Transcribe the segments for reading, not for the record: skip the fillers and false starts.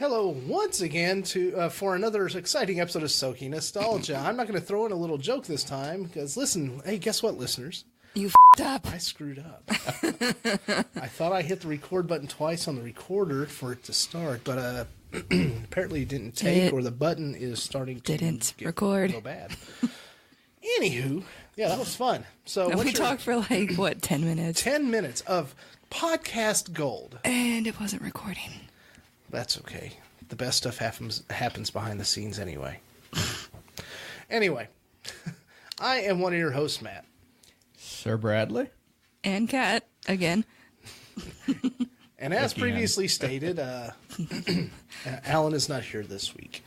Hello once again for another exciting episode of SOKY Nostalgia. I'm not going to throw in a little joke this time because listen, hey, guess what, listeners? You f***ed up. I screwed up. I thought I hit the record button twice on the recorder for it to start, but apparently it didn't take, or the button is starting to go bad. Anywho, yeah, that was fun. So we talked for like, what, 10 minutes? 10 minutes of podcast gold. And it wasn't recording. That's okay. The best stuff happens behind the scenes anyway. Anyway, I am one of your hosts, Matt. Sir Bradley. And Kat, again. And as previously stated, Alan is not here this week.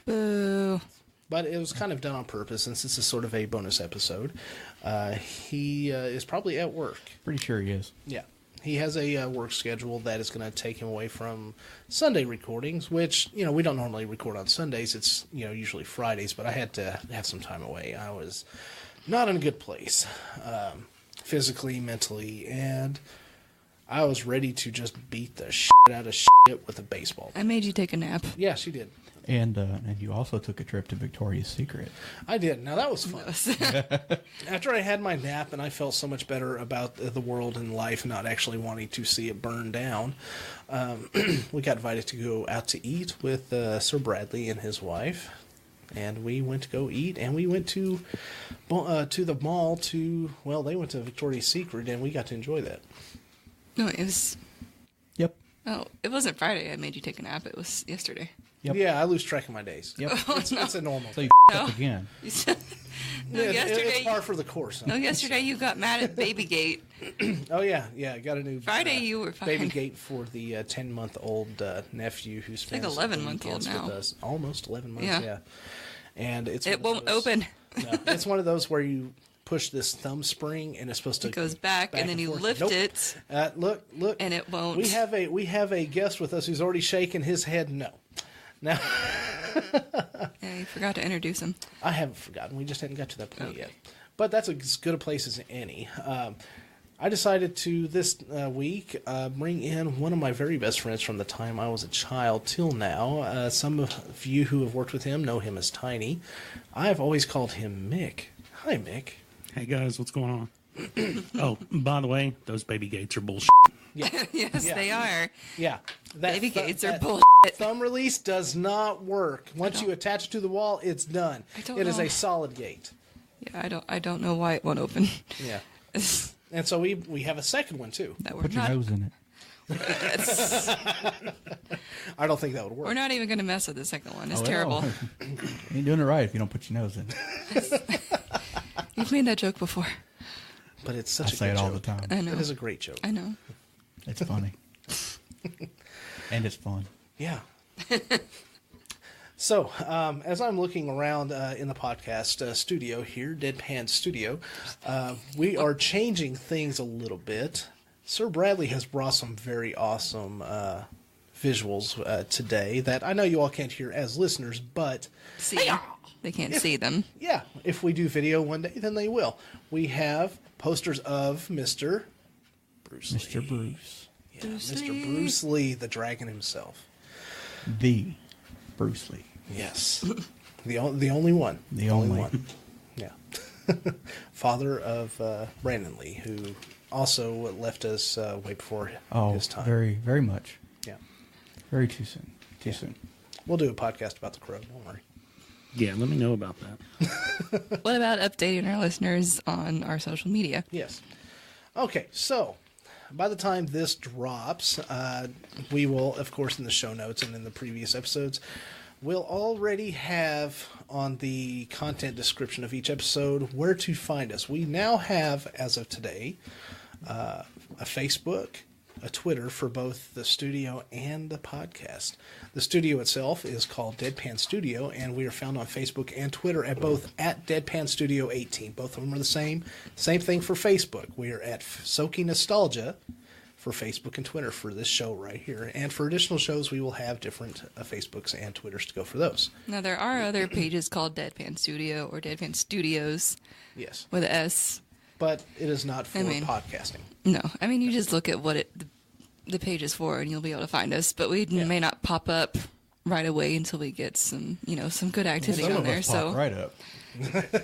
Boo. But it was kind of done on purpose, since this is sort of a bonus episode. He is probably at work. Pretty sure he is. Yeah. He has a work schedule that is going to take him away from Sunday recordings, which, we don't normally record on Sundays. It's, usually Fridays, but I had to have some time away. I was not in a good place, physically, mentally, and I was ready to just beat the shit out of shit with a baseball. I made you take a nap. Yeah, she did. And you also took a trip to Victoria's Secret. I did. Now, that was fun. After I had my nap and I felt so much better about the world and life, not actually wanting to see it burn down, we got invited to go out to eat with Sir Bradley and his wife. And we went to go eat, and we went to the mall they went to Victoria's Secret, and we got to enjoy that. No, it was... Yep. Oh, it wasn't Friday I made you take a nap. It was yesterday. Yep. Yeah, I lose track of my days. Yep. It's a normal thing. So you up again. Yesterday... It's par for the course. No, yesterday you got mad at Babygate. Oh, yeah. I got a new... Friday you were fine. Babygate for the 10-month-old nephew who spends... It's like 11-month-old now. With us. Almost 11 months, yeah. And it won't open. No, it's one of those where you push this thumb spring and it's supposed to... It goes back and then you lift it. Look. And it won't. We have a guest with us who's already shaking his head no. Now... Yeah, you forgot to introduce him. I haven't forgotten. We just hadn't got to that point yet. But that's as good a place as any. I decided to, this week, bring in one of my very best friends from the time I was a child till now. Some of you who have worked with him know him as Tiny. I've always called him Mick. Hi, Mick. Hey, guys. What's going on? Oh, by the way, those baby gates are bullshit. Yeah. Yes, they are. Yeah. Baby gates are bullshit. Thumb release does not work. Once you attach it to the wall, it's done. It is a solid gate. Yeah, I don't know why it won't open. Yeah. And so we have a second one, too. Put your nose in it. I don't think that would work. We're not even going to mess with the second one. It's terrible. You ain't doing it right if you don't put your nose in it. You've made that joke before. But it's such a good joke. I say it all the time. I know. It is a great joke. I know. It's funny. And it's fun. Yeah. So, as I'm looking around in the podcast studio here, Deadpan Studio, we are changing things a little bit. Sir Bradley has brought some very awesome visuals today that I know you all can't hear as listeners, but... See? They can't see them. Yeah. If we do video one day, then they will. We have posters of Mr. Bruce Lee. Mr. Bruce. Yeah, Mr. Bruce Lee, the dragon himself. The Bruce Lee. Yes. The only one. The only one. Yeah. Father of Brandon Lee, who also left us way before his time. Very, very much. Yeah. Very too soon. Too soon. We'll do a podcast about the Crow. Don't worry. Yeah, let me know about that. What about updating our listeners on our social media? Yes. Okay, so... by the time this drops, we will, of course, in the show notes and in the previous episodes, we'll already have on the content description of each episode where to find us. We now have, as of today, a Facebook, a Twitter for both the studio and the podcast. The studio itself is called Deadpan Studio, and we are found on Facebook and Twitter at both at Deadpan Studio 18. Both of them are the same. Same thing for Facebook. We are at SOKY Nostalgia for Facebook and Twitter for this show right here. And for additional shows, we will have different Facebooks and Twitters to go for those. Now, there are other pages called Deadpan Studio or Deadpan Studios. Yes. With an S. But it is not for podcasting. No. I mean, you just look at what the page is for, and you'll be able to find us. But we may not pop up right away until we get some, some good activity Some on of there. us pop So right up.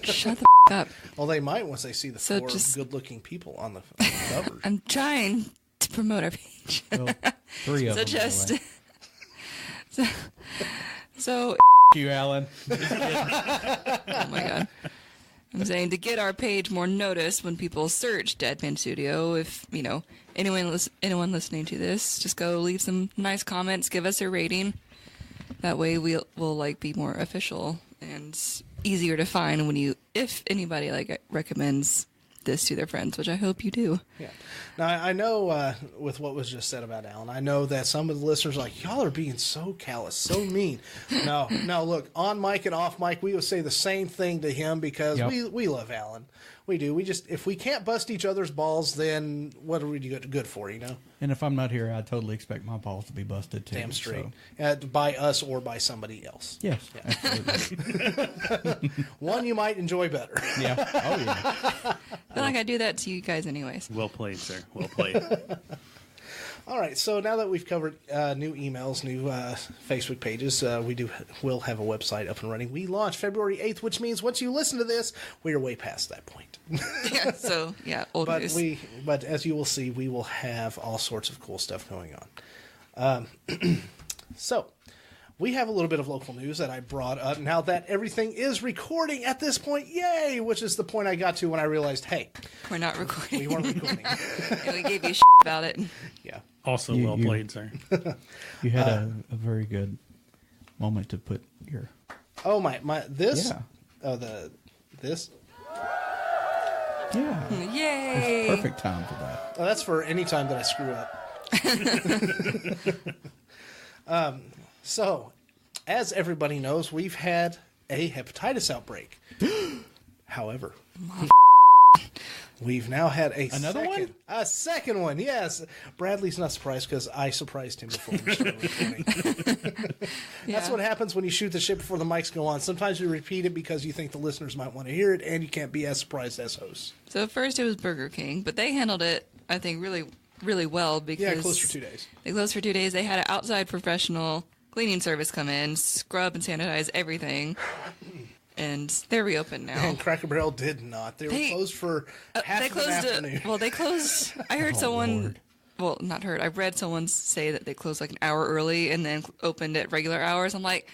shut the up. Well, they might once they see the So four just- good-looking people on the cover. I'm trying to promote our page. Well, 3 of So them. just, Anyway. so, Thank you, Alan. oh my god. I'm saying to get our page more noticed when people search Deadpan Studio, if, anyone listening to this, just go leave some nice comments, give us a rating. That way we'll be more official and easier to find if anybody recommends this to their friends, which I hope you do. Yeah. Now, I know with what was just said about Alan, I know that some of the listeners are like, y'all are being so callous, so mean. No, look, on mic and off mic, we would say the same thing to him because we love Alan. We do. We just, if we can't bust each other's balls, then what are we good for, And if I'm not here, I totally expect my balls to be busted too. Damn straight. So. By us or by somebody else. Yes, absolutely. One you might enjoy better. Yeah. Oh, yeah. I feel like I do that to you guys anyways. Well played, sir. Well played. All right, so now that we've covered new emails, new Facebook pages, we'll have a website up and running. We launched February 8th, which means once you listen to this, we are way past that point. Yeah, so, old news. But as you will see, we will have all sorts of cool stuff going on. So, we have a little bit of local news that I brought up now that everything is recording at this point. Yay! Which is the point I got to when I realized, hey, We're not recording. we weren't recording. And we gave you about it. Yeah. Also, You- well you- played, sir. You had a very good moment to put your. Oh, this? Yeah. Oh, this? Yeah. Yay! It's perfect time for that. Oh, that's for any time that I screw up. So, as everybody knows, we've had a hepatitis outbreak. However, we've now had a second one. Yes, Bradley's not surprised because I surprised him before we started recording. That's what happens when you shoot the shit before the mics go on. Sometimes you repeat it because you think the listeners might want to hear it, and you can't be as surprised as hosts. So first it was Burger King, but they handled it, I think, really, really well because Yeah, closed for 2 days. They closed for 2 days. They had an outside professional cleaning service come in, scrub and sanitize everything, and they're reopened now. And Cracker Barrel did not. They were closed for half of an afternoon. Well, they closed. I heard someone. Lord. Well, not heard. I read someone say that they closed like an hour early and then opened at regular hours. I'm like,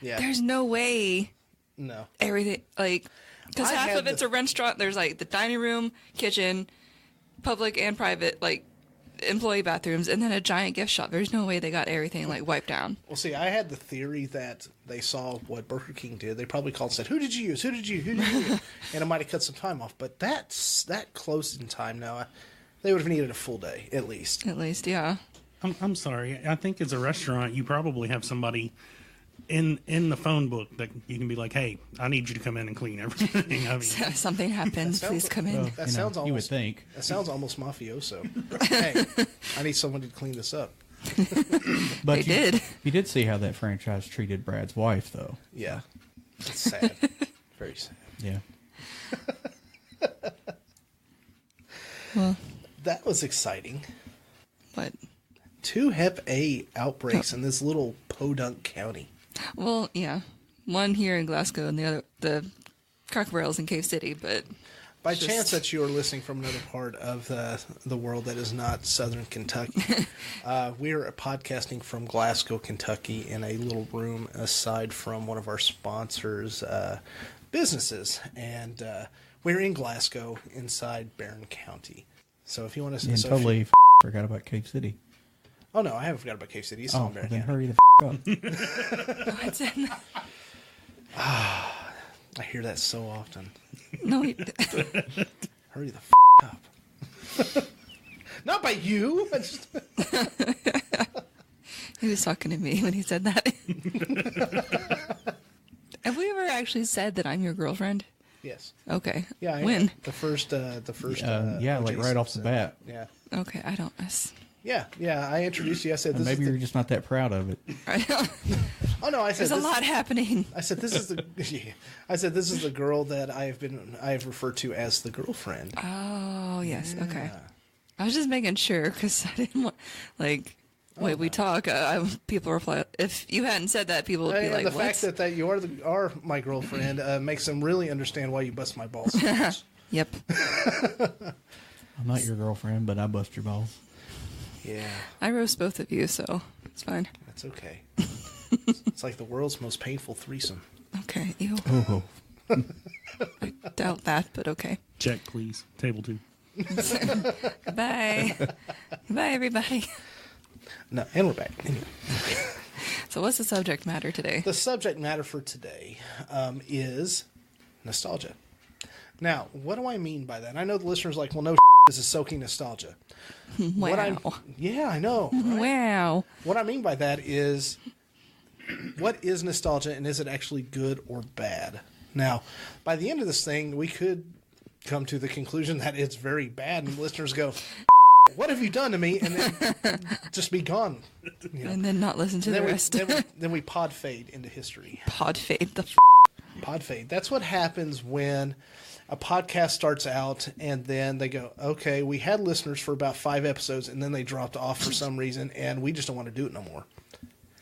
Yeah. there's no way No. everything because I half had of it's a restaurant. There's like the dining room, kitchen, public and private, employee bathrooms, and then a giant gift shop. There's no way they got everything wiped down. Well, see, I had the theory that they saw what Burger King did. They probably called and said, who did you use? Who did you use? And it might have cut some time off. But that closed in time now. They would have needed a full day, at least. At least, yeah. I'm sorry. I think as a restaurant, you probably have somebody in the phone book that you can be like, hey, I need you to come in and clean everything. I mean, If something happens, please come in. That sounds almost... You would think. That sounds almost mafioso. Hey, I need someone to clean this up. But They did. You did see how that franchise treated Brad's wife, though. Yeah. It's sad. Very sad. Yeah. Well, That was exciting. but 2 Hep A outbreaks in this little podunk county. well, yeah. One here in Glasgow and the other, the Cracker Barrel's in Cave City, but By just- chance that you are listening from another part of the world that is not southern Kentucky, we are podcasting from Glasgow, Kentucky, in a little room aside from one of our sponsors' businesses. And we're in Glasgow inside Barron County. So if you want to... And so totally forgot about Cave City. oh, no, I haven't forgot about Cave City. It's still Oh, in Barron then County. hurry the up. what's in I hear that so often. No, Hurry the up. Not by you. I just- he was talking to me when he said that. Have we ever actually said that I'm your girlfriend? yes. Okay. Yeah. I When? The first. Yeah, like OJ right off the episode. bat. Yeah. Okay, I don't. Yeah. I introduced you. I said And this maybe is you're just not that proud of it. Oh no! I said There's a this, lot happening. I said this is the. Yeah. I said this is the girl that I have referred to as the girlfriend. Oh, yes. Okay. I was just making sure because I didn't want, way we talk. People reply, if you hadn't said that, people would be And like, the what? fact that you are my girlfriend makes them really understand why you bust my balls so much. Yep. I'm not your girlfriend, but I bust your balls. Yeah, I roast both of you, so it's fine. that's okay. It's like the world's most painful threesome. Okay, ew. Oh, I doubt that, but okay. Check, please. Table 2. Goodbye. Goodbye, everybody. No, and we're back. Anyway. So what's the subject matter today? The subject matter for today is nostalgia. Now, what do I mean by that? And I know the listeners are like, well, no, this is SOKY Nostalgia. Wow. Yeah, I know. Right? Wow. What I mean by that is, what is nostalgia, and is it actually good or bad? Now, by the end of this thing, we could come to the conclusion that it's very bad, and listeners go, what have you done to me? And then just be gone. You know. And then not listen to the rest. Then we pod fade into history. Pod fade. Pod fade. That's what happens when a podcast starts out and then they go, okay, we had listeners for about 5 episodes and then they dropped off for some reason and we just don't want to do it no more.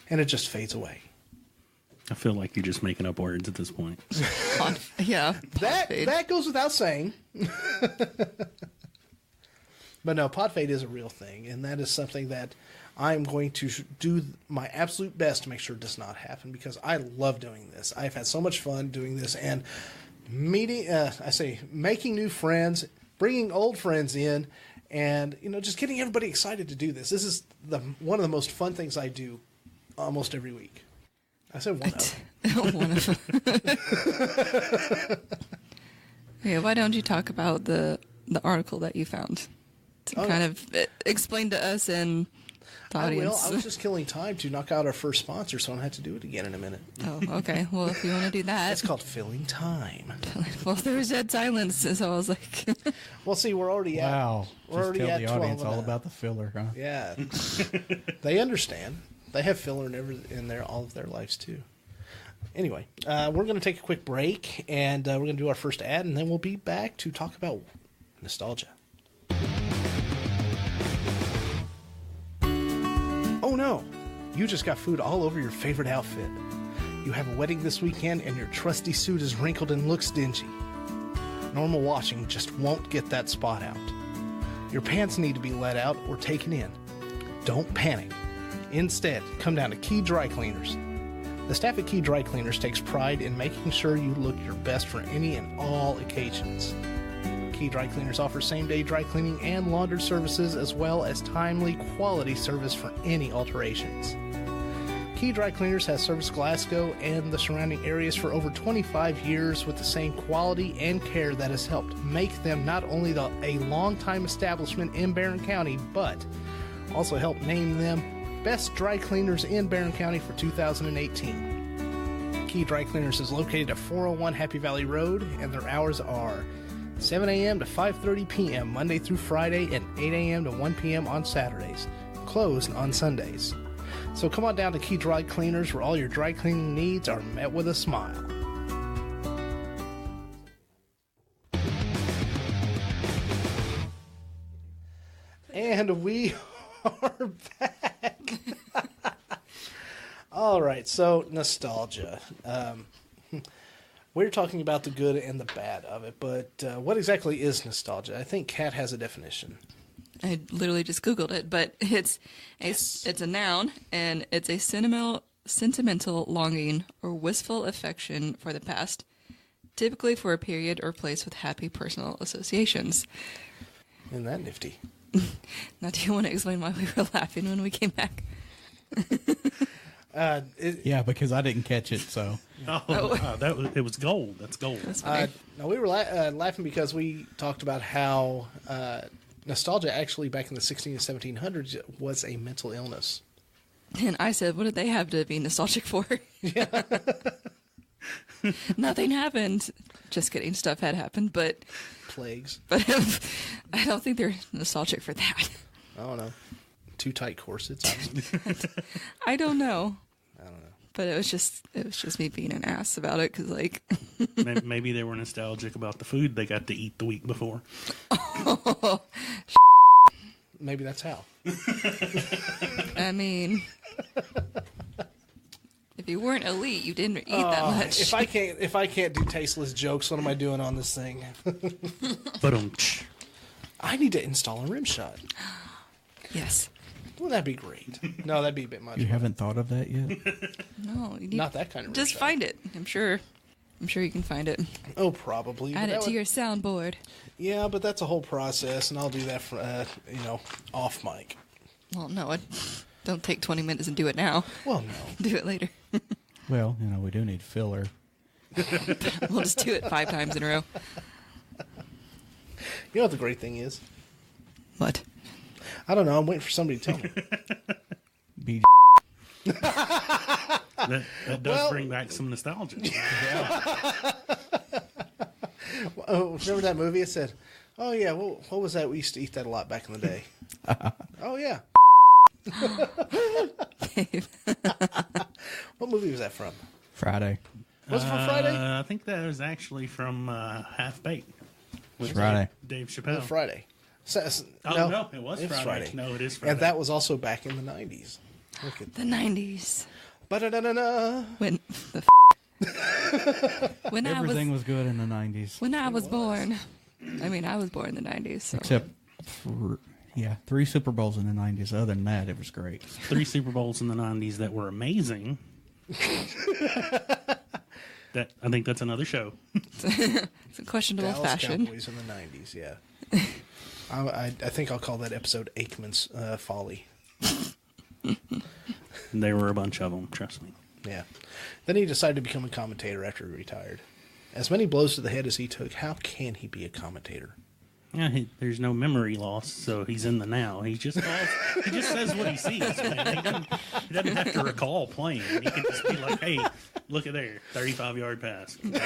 And it just fades away. I feel like you're just making up words at this point. Pod, yeah. Pod fade. That goes without saying. But no, pod fade is a real thing, and that is something that I'm going to do my absolute best to make sure it does not happen, because I love doing this. I've had so much fun doing this, and making new friends, bringing old friends in, and just getting everybody excited to do this. This is one of the most fun things I do almost every week. I said one of. One of them. Yeah, why don't you talk about the article that you found to kind of explain to us and the audience? I was just killing time to knock out our first sponsor, so I don't have to do it again in a minute. Oh, okay. Well, if you want to do that. It's called filling time. Well, there was dead silence, so I was like... Well, see, we're already at... wow. We're Just already tell at the 12 audience all now. about the filler, huh? Yeah. They understand. They have filler in their all of their lives, too. Anyway, we're going to take a quick break, and we're going to do our first ad, and then we'll be back to talk about nostalgia. Oh no! You just got food all over your favorite outfit. You have a wedding this weekend, and your trusty suit is wrinkled and looks dingy. Normal washing just won't get that spot out. Your pants need to be let out or taken in. Don't panic. Instead, come down to Key Dry Cleaners. The staff at Key Dry Cleaners takes pride in making sure you look your best for any and all occasions. Key Dry Cleaners offer same-day dry cleaning and laundry services, as well as timely, quality service for any alterations. Key Dry Cleaners has serviced Glasgow and the surrounding areas for over 25 years with the same quality and care that has helped make them not only a long-time establishment in Barron County, but also helped name them Best Dry Cleaners in Barron County for 2018. Key Dry Cleaners is located at 401 Happy Valley Road, and their hours are 7 a.m. to 5:30 p.m. Monday through Friday, and 8 a.m. to 1 p.m. on Saturdays, closed on Sundays. So come on down to Key Dry Cleaners, where all your dry cleaning needs are met with a smile. And we are back. All right, so nostalgia. We're talking about the good and the bad of it, but what exactly is nostalgia? I think Kat has a definition. I literally just Googled it, but it's a noun, and it's a sentimental longing or wistful affection for the past, typically for a period or place with happy personal associations. Isn't that nifty? Now, do you want to explain why we were laughing when we came back? Yeah, because I didn't catch it, so. It was gold. That's gold. That's funny. No, we were laughing because we talked about how nostalgia actually back in the 16 and 1700s was a mental illness. And I said, what did they have to be nostalgic for? Yeah. Nothing happened. Just kidding. Stuff had happened, but Plagues. But I don't think they're nostalgic for that. I don't know. Too tight corsets. I don't know. I don't know. But it was just me being an ass about it, because like Maybe they were nostalgic about the food they got to eat the week before. maybe that's how. I mean, if you weren't elite, you didn't eat that much. If I can't do tasteless jokes, what am I doing on this thing? But I need to install a rim shot. Yes. Wouldn't that be great? No, that'd be a bit much. You haven't thought of that yet? No, you need, Not that kind of rim just shot. find it. I'm sure you can find it. Oh, probably. Add but it that to would- your soundboard. Yeah, but that's a whole process, and I'll do that for off mic. Well, no, don't take 20 minutes and do it now. Well, no. Do it later. Well, we do need filler. We'll just do it 5 times in a row. You know what the great thing is? What? I don't know. I'm waiting for somebody to tell me. Be that does Well- bring back some nostalgia. Oh, remember that movie? It said, "Oh yeah, what was that? We used to eat that a lot back in the day." Oh yeah. What movie was that from? Friday. Was it from Friday? I think that was actually from Half Baked. It's Friday. Dave It Chappelle. was Friday. Oh, no, it was Friday. No, it is Friday. And that was also back in the 90s. Look at The 90s. Ba-da-da-da-da. When when Everything was good in the 90s. when I was born. I mean, I was born in the 90s. So. Except for, 3 Super Bowls in the 90s. Other than that, it was great. 3 Super Bowls in the 90s that were amazing. I think that's another show. It's a questionable Dallas fashion. Cowboys in the 90s, yeah. I think I'll call that episode Aikman's Folly. There were a bunch of them, trust me. Yeah. Then he decided to become a commentator after he retired. As many blows to the head as he took, how can he be a commentator? Yeah, there's no memory loss, so he's in the now. He just says what he sees. Man. He doesn't have to recall playing. He can just be like, "Hey, look at there, 35-yard pass." It's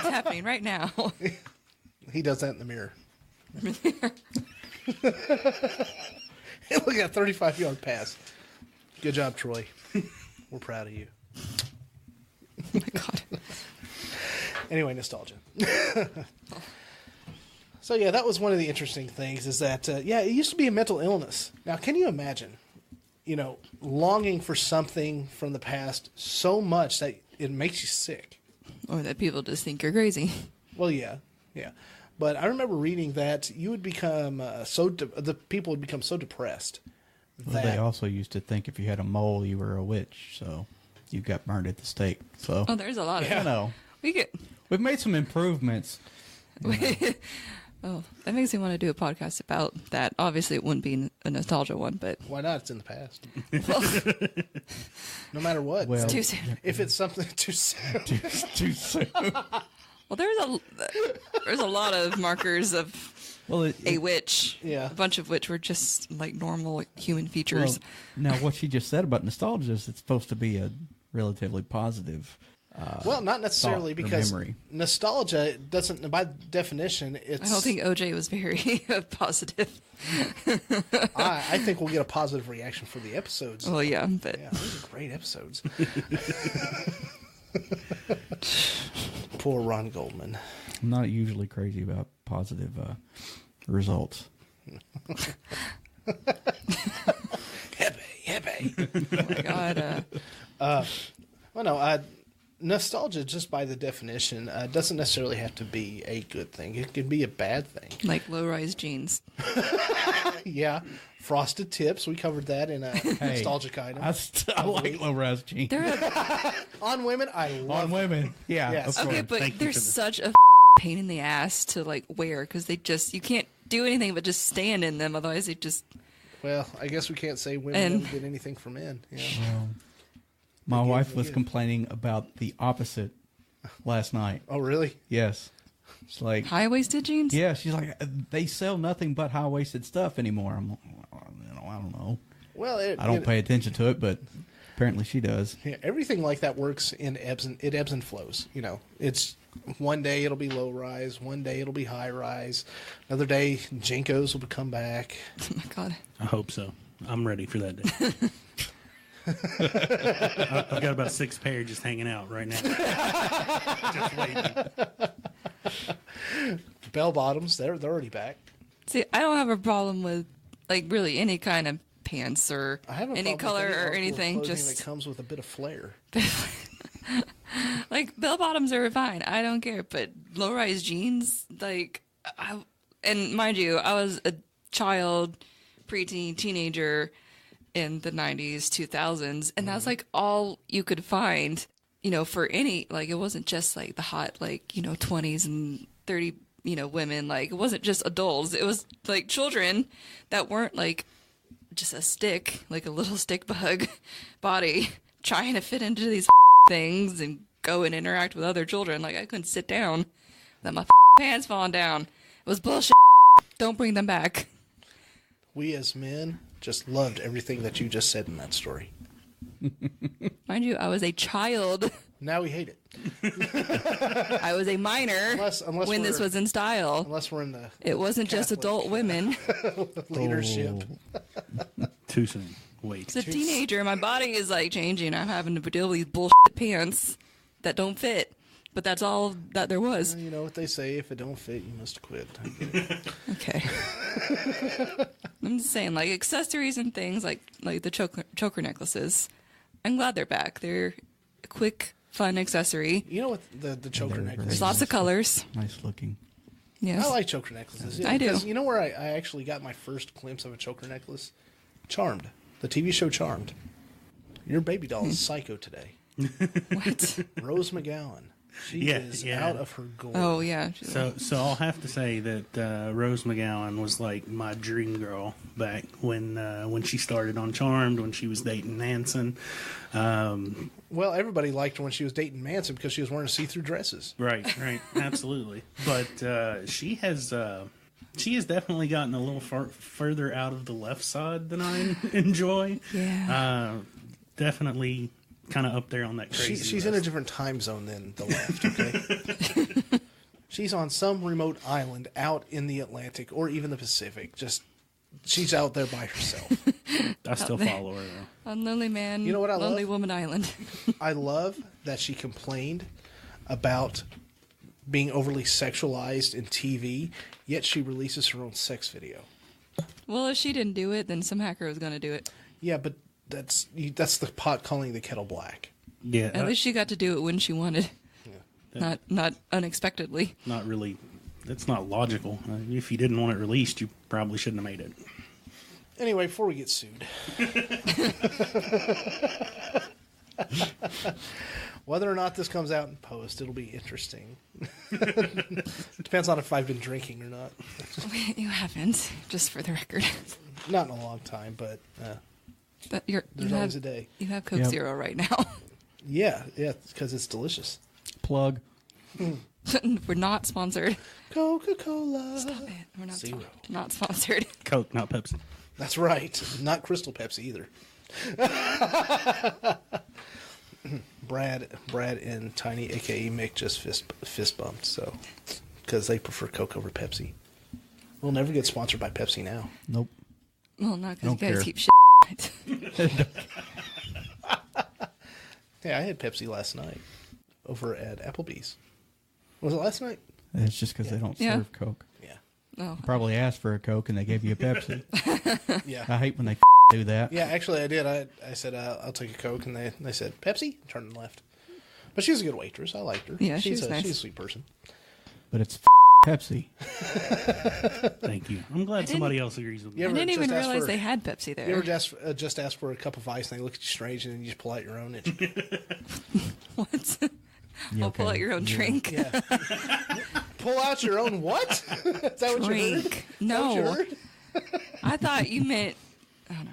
happening right now. He does that in the mirror. Hey, look at that 35-yard pass. Good job, Troy. We're proud of you. Oh my God. Anyway, nostalgia. So yeah, that was one of the interesting things is that, it used to be a mental illness. Now, can you imagine, longing for something from the past so much that it makes you sick? Or that people just think you're crazy. Well, yeah. But I remember reading that you would become the people would become so depressed Well, that they also used to think if you had a mole, you were a witch. So you got burned at the stake. So, Oh, there's a lot of we've made some improvements. Oh, that makes me want to do a podcast about that. Obviously, it wouldn't be a nostalgia one, but why not? It's in the past. well, No matter what. Well, too soon. If it's something too soon. Too soon. Well, there's a lot of markers of Well, a witch. Yeah. A bunch of which were just like normal human features. now, what she just said about nostalgia is it's supposed to be a relatively positive. Well, not necessarily thought or because memory. nostalgia doesn't, by definition, it's. I don't think OJ was very positive. I think we'll get a positive reaction for the episodes. Well, yeah, but Yeah, those are great episodes. Poor Ron Goldman. I'm not usually crazy about positive results. Hippie. oh my God, Well, no, nostalgia, just by the definition, doesn't necessarily have to be a good thing. It can be a bad thing. like low-rise jeans. Yeah, frosted tips. We covered that in a nostalgic item. I like low-rise jeans. They're On women, I love On women. Yeah, Yes. of course. okay, but Thank you they're for this. such a pain in the ass to like wear because you can't do anything but just stand in them. Otherwise, they just Well, I guess we can't say women And- don't get anything from men. Yeah. My Again, wife was again. complaining about the opposite last night. Oh, really? Yes. It's like, high-waisted jeans. yeah, she's like, they sell nothing but high-waisted stuff anymore. I'm like, I don't know. Well, I don't pay attention to it, but apparently she does. Yeah, everything like that works in ebbs and flows. It's one day it'll be low rise, one day it'll be high rise, another day Jinkos will come back. Oh my God. I hope so. I'm ready for that day. I've got about 6 pair just hanging out right now. Just waiting. Bell bottoms, they're already back. See, I don't have a problem with like really any kind of pants or I have a any problem color with or article of anything. clothing Just that comes with a bit of flair. like bell bottoms are fine. I don't care. But low rise jeans, and mind you, I was a child, preteen, teenager in the 90s, 2000s, and that's like all you could find, for any, like, it wasn't just like the hot, like, 20s and 30, women. Like, it wasn't just adults. It was like children that weren't like just a stick, like a little stick bug body trying to fit into these things and go and interact with other children. Like, I couldn't sit down without my pants falling down. It was bullshit. Don't bring them back. We as men just loved everything that you just said in that story. Mind you, I was a child. Now we hate it. I was a minor Unless when this was in style. Unless we're in the It wasn't just Catholic, adult women. leadership. Too soon. Wait. As a teenager, my body is like changing. I'm having to deal with these bullshit pants that don't fit. But that's all that there was. You know what they say, if it don't fit, you must quit. I get it. Okay. I'm just saying, like, accessories and things like the choker necklaces. I'm glad they're back. They're a quick, fun accessory. You know what the choker They're necklace? There's lots of colors. Nice looking. Yes. I like choker necklaces. I do. Because you know where I actually got my first glimpse of a choker necklace? Charmed. The TV show Charmed. Your baby doll is psycho today. What? Rose McGowan. She Yeah, is yeah. out of her gourd. Oh, yeah. So I'll have to say that Rose McGowan was like my dream girl back when she started on Charmed, when she was dating Nansen. Well, everybody liked her when she was dating Manson because she was wearing see-through dresses. Right, absolutely. But she has definitely gotten a little further out of the left side than I enjoy. Yeah. Definitely kind of up there on that crazy. She's in a different time zone than the left, okay? She's on some remote island out in the Atlantic or even the Pacific. She's out there by herself. I still follow her, though. On Lonely Man, You know what I Lonely love? Woman Island. I love that she complained about being overly sexualized in TV, yet she releases her own sex video. Well, if she didn't do it, then some hacker was going to do it. Yeah, but that's the pot calling the kettle black. Yeah, At least she got to do it when she wanted. Not unexpectedly. not really. That's not logical. If you didn't want it released, you probably shouldn't have made it. Anyway, before we get sued. Whether or not this comes out in post, it'll be interesting. Depends on if I've been drinking or not. You haven't, just for the record. Not in a long time, but But there's always a day. You have Coke Yep. Zero right now. Yeah, because it's delicious. Plug. We're not sponsored. Coca-Cola. Stop it. We're not Zero. not sponsored. Coke, not Pepsi. That's right. Not Crystal Pepsi either. Brad and Tiny, a.k.a. Mick, just fist bumped, so because they prefer Coke over Pepsi. We'll never get sponsored by Pepsi now. Nope. Well, not because you Don't guys care. keep shit. Hey, I had Pepsi last night over at Applebee's. Was it last night? It's just because they don't Yeah. serve Coke. Yeah. Oh, Probably asked for a Coke and they gave you a Pepsi. Yeah. I hate when they do that. Yeah, actually, I did. I said, I'll take a Coke, and they said, Pepsi? Turned and left. But she was a good waitress. I liked her. Yeah, she she's was nice. She's a sweet person. But it's Pepsi. Thank you. I'm glad somebody else agrees with me. You I ever didn't even just ask realize for- they had Pepsi You there. ever just ask for a cup of ice, and they look at you strange, and then you just pull out your own? What? You I'll pull okay? out your own Yeah. drink. Yeah. Pull out your own what? Is that what you heard? Drink. Is that what you No. heard? I thought you meant. I don't know.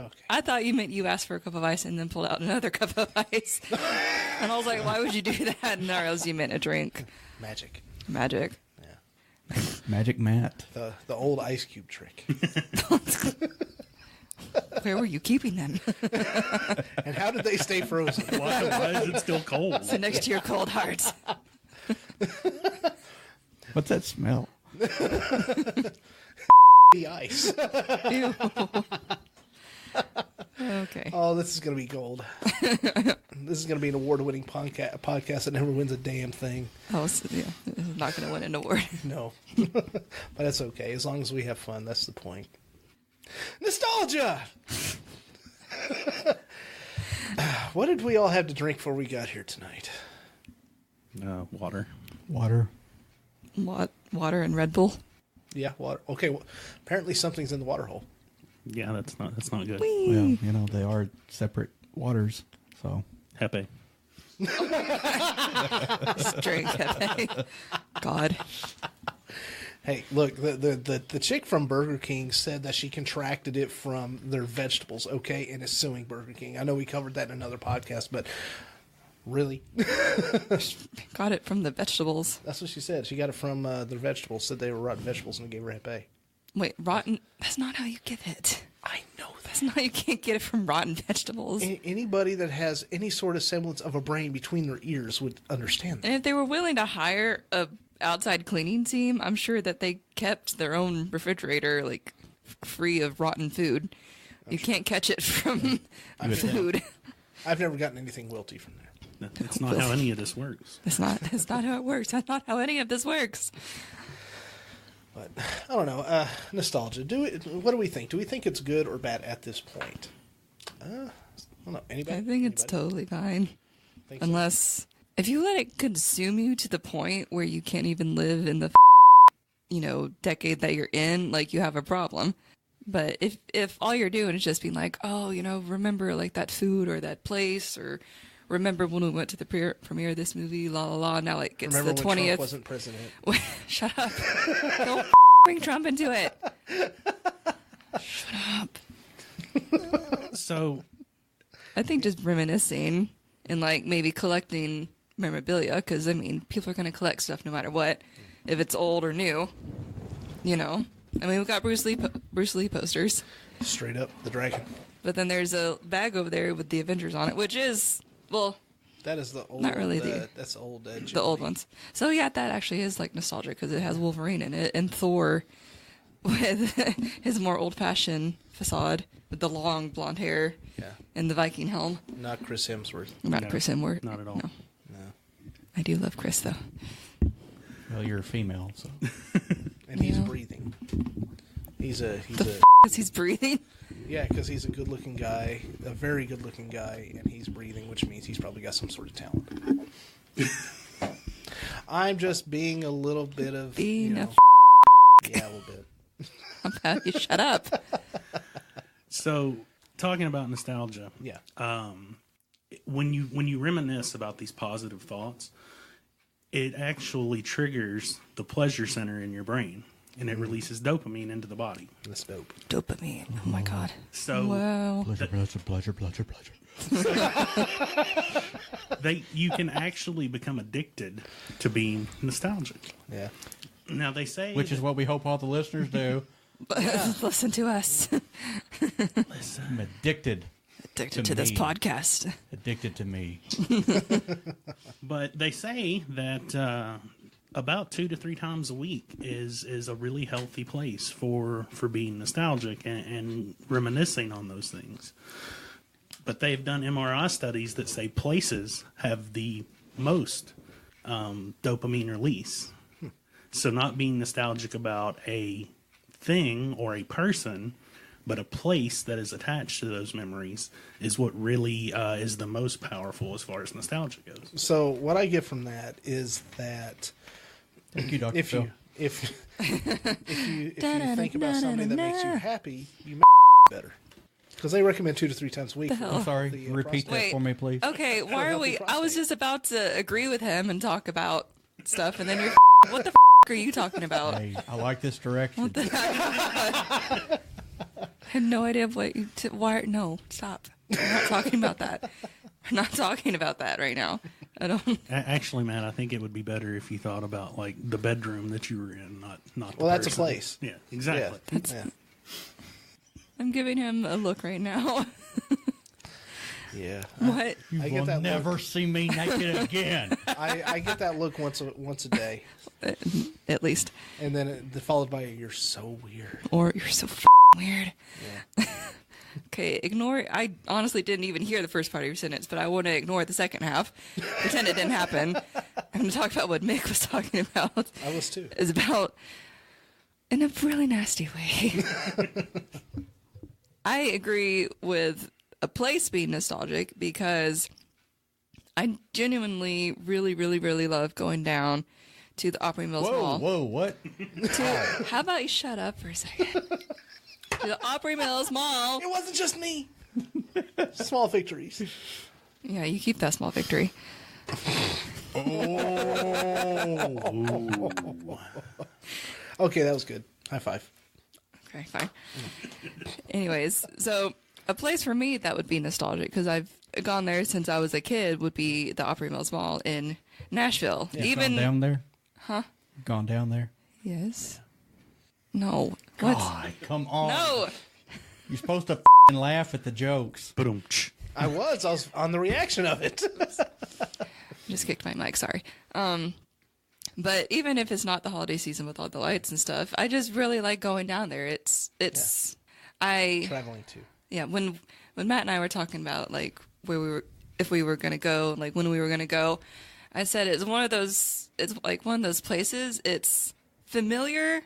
Okay. I thought you meant you asked for a cup of ice and then pulled out another cup of ice. And I was like, why would you do that? And I realized you meant a drink. Magic. Magic. Yeah. Magic Matt. The old ice cube trick. Where were you keeping them? And how did they stay frozen? Why is it still cold? So next to your cold heart. What's that smell? The ice. Ew. Okay. Oh, this is going to be gold. This is going to be an award-winning podcast that never wins a damn thing. Oh, so, yeah. This is not going to win an award. No. But that's okay. As long as we have fun, that's the point. Nostalgia! What did we all have to drink before we got here tonight? Water. Water. Water and Red Bull. Yeah, water. Okay, well, apparently something's in the water hole. Yeah, that's not good. Well, they are separate waters, so. Hepe. Straight cafe. God. Hey, look, the chick from Burger King said that she contracted it from their vegetables, okay, and is suing Burger King. I know we covered that in another podcast, but really? Got it from the vegetables. That's what she said. She got it from their vegetables, said they were rotten vegetables, and they gave her hepe. Wait, rotten? That's not how you get it. I know that. That's not, you can't get it from rotten vegetables. Anybody that has any sort of semblance of a brain between their ears would understand that. And if they were willing to hire a outside cleaning team, I'm sure that they kept their own refrigerator like free of rotten food. You can't catch it from food. I've never gotten anything wilty from there. That's not how any of this works. That's not how it works. That's not how any of this works. But I don't know. Nostalgia. What do we think? Do we think it's good or bad at this point? I don't know. Anybody? I think it's totally fine. Think so? Unless if you let it consume you to the point where you can't even live in the decade that you're in, like you have a problem. But if all you're doing is just being like, oh, remember like that food or that place, or remember when we went to the premiere of this movie, la la la. Now like it's Remember the when 20th. Trump wasn't president? Shut up! Don't bring Trump into it. Shut up. So, I think just reminiscing and like maybe collecting memorabilia, because I mean people are going to collect stuff no matter what, if it's old or new. I mean, we've got Bruce Lee posters. Straight up, the dragon. But then there's a bag over there with the Avengers on it, which is, well, That is the old. Not really that's old. the old ones. So yeah, that actually is like nostalgia because it has Wolverine in it and Thor with his more old-fashioned facade with the long blonde hair Yeah. and the Viking helm. Not Chris Hemsworth. Not No, Chris Hemsworth. not at all. No. No. I do love Chris though. Well, you're a female, so. And he's Yeah. breathing. He's a Is he's breathing? yeah, because he's a good-looking guy, a very good-looking guy, and he's breathing, which means he's probably got some sort of talent. I'm just being a little bit of Being a yeah, a little bit. I'm about you shut up. So, talking about nostalgia, Yeah. when you reminisce about these positive thoughts, it actually triggers the pleasure center in your brain, and it releases dopamine into the body. That's dope. Dopamine. Oh my god. So, Wow. Pleasure. you can actually become addicted to being nostalgic. Yeah. Now they say, Which is what we hope all the listeners do. Listen to us. I'm addicted. Addicted To to this me. podcast. Addicted to me. but they say that about 2 to 3 times a week is a really healthy place for being nostalgic and reminiscing on those things. But they've done MRI studies that say places have the most dopamine release. So not being nostalgic about a thing or a person, but a place that is attached to those memories is what really is the most powerful as far as nostalgia goes. So what I get from that is that Thank you, Dr. if Phil. you if you think about something that makes you happy, you better. Because they recommend 2 to 3 times a week. hell? I'm sorry. The, Repeat that Wait. for me, please. Okay, why are healthy we? prostate. I was just about to agree with him and talk about stuff, and then you're. What the are you talking about? Hey, I like this direction. I have no idea what you. Why? No, stop. We're not talking about that. We're not talking about that right now. I don't. Actually, Matt, I think it would be better if you thought about like the bedroom that you were in, not. The Well, that's a person. place. Yeah, exactly. Yeah. I'm giving him a look right now. Yeah. What? You I get will that never look. see me naked again. I get that look once a day, At least, and then followed by "You're so weird." or you're so weird. Okay, ignore. I honestly didn't even hear the first part of your sentence, but I want to ignore the second half. Pretend it didn't happen. I'm going to talk about what Mick was talking about. I was too. Is about in a really nasty way. I agree with a place being nostalgic because I genuinely really, really, really love going down to the Opry Mills Mall. Whoa, what? How about you shut up for a second? To the Opry Mills Mall. It wasn't just me. Small victories. Yeah, you keep that small victory. Okay, that was good. High five. Okay, fine. Anyways, so a place for me that would be nostalgic because I've gone there since I was a kid would be the Opry Mills Mall in Nashville. Yeah, Even gone down there? Huh? Gone down there? Yes. No. What? God, come on. No. You're supposed to laugh at the jokes. Boom. I was on the reaction of it. Just kicked my mic. Sorry. But even if it's not the holiday season with all the lights and stuff, I just really like going down there. Traveling too. Yeah, when Matt and I were talking about like where we were, if we were going to go, like when we were going to go, I said it's like one of those places. It's familiar,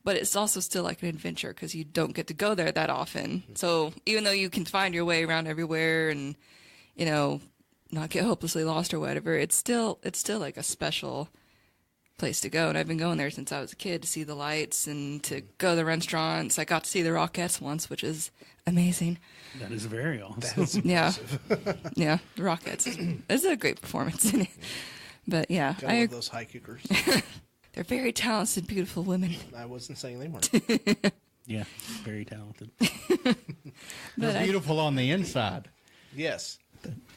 but it's also still like an adventure because you don't get to go there that often. So even though you can find your way around everywhere and, you know, not get hopelessly lost or whatever, it's still like a special place to go. And I've been going there since I was a kid to see the lights and to go to the restaurants. I got to see the Rockettes once, which is amazing. That is very awesome. Yeah. Yeah, the Rockettes. It's a great performance. But yeah, Gotta love those high kickers. They're very talented, beautiful women. I wasn't saying they weren't. Yeah, very talented. They're beautiful on the inside. Yes.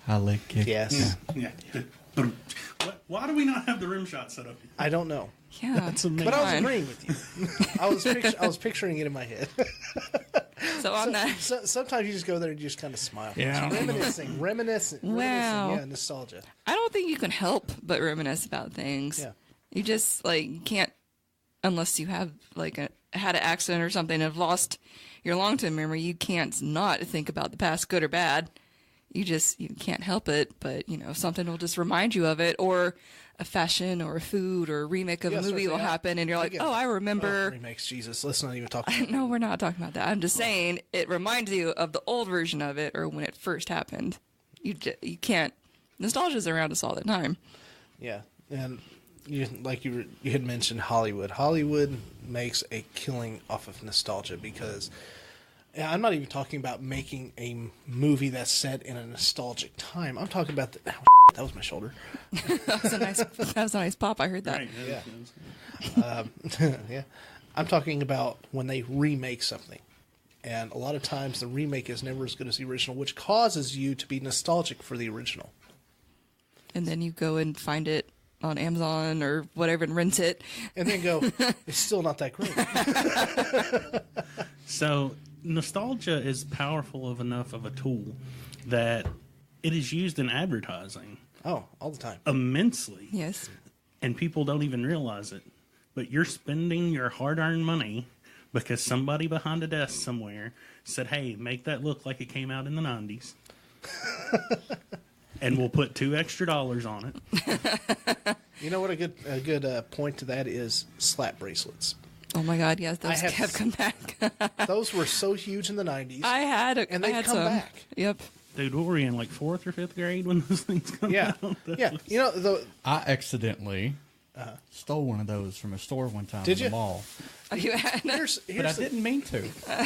High leg kick. Yes. Yeah. Why do we not have the rim shot set up? I don't know. Yeah. That's amazing. But I was Fine. agreeing with you. I was picturing it in my head. So on that. Sometimes you just go there and you just kind of smile. Yeah. Reminiscing. Wow. Yeah, nostalgia. I don't think you can help but reminisce about things. Yeah. You just like can't, unless you have like had an accident or something and have lost your long-term memory. You can't not think about the past, good or bad. You can't help it, but you know something will just remind you of it, or a fashion or a food or a remake of a movie will happen, and you're like, oh, I remember. Remakes, Jesus. Let's not even talk about it. No, we're not talking about that. I'm just saying it reminds you of the old version of it or when it first happened. You can't. Nostalgia's around us all the time. Yeah, and you had mentioned Hollywood. Hollywood makes a killing off of nostalgia because I'm not even talking about making a movie that's set in a nostalgic time. I'm talking about that was my shoulder. That was a nice pop. I heard that. Right. Yeah. Yeah. I'm talking about when they remake something. And a lot of times the remake is never as good as the original, which causes you to be nostalgic for the original. And then you go and find it on Amazon or whatever and rent it. And then go, it's still not that great. So nostalgia is powerful enough of a tool that it is used in advertising. Oh, all the time. Immensely. Yes. And people don't even realize it. But you're spending your hard-earned money because somebody behind a desk somewhere said, hey, make that look like it came out in the 90s. And we'll put $2 extra on it. You know what a good point to that is? Slap bracelets. Oh my God, yes, those have come back. Those were so huge in the 90s. And they've had come some. back. Yep. Dude, what were we in, like 4th or 5th grade when those things come Yeah. out? Yeah. You know, I accidentally stole one of those from a store one time Did in you? the mall. Oh, you had But I didn't mean to.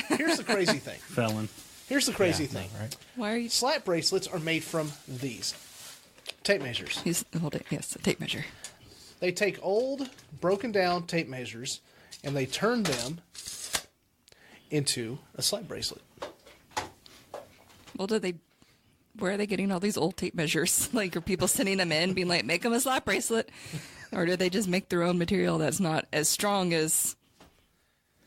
Here's the crazy thing. Felon. Here's the crazy Yeah, thing. right? Why are you? Slap bracelets are made from these tape measures. Hold it. Yes, a tape measure. They take old, broken down tape measures and they turn them into a slap bracelet. Well, where are they getting all these old tape measures? Like, are people sending them in, being like, make them a slap bracelet? Or do they just make their own material that's not as strong as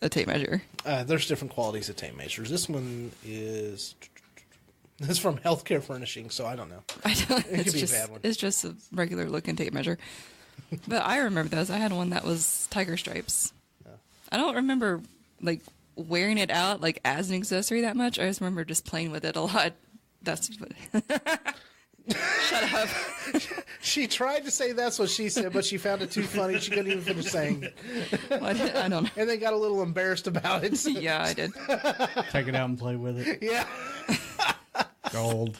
a tape measure? There's different qualities of tape measures. This one is... It's from Healthcare Furnishing, so I don't know. I don't. It could be a bad one. It's just a regular looking tape measure. But I remember those. I had one that was tiger stripes. I don't remember like wearing it out like as an accessory that much. I just remember just playing with it a lot. That's what... Shut up. She tried to say that's what she said, but she found it too funny. She couldn't even finish saying it. I don't know. And then got a little embarrassed about it. Yeah, I did. Take it out and play with it. Yeah. Gold.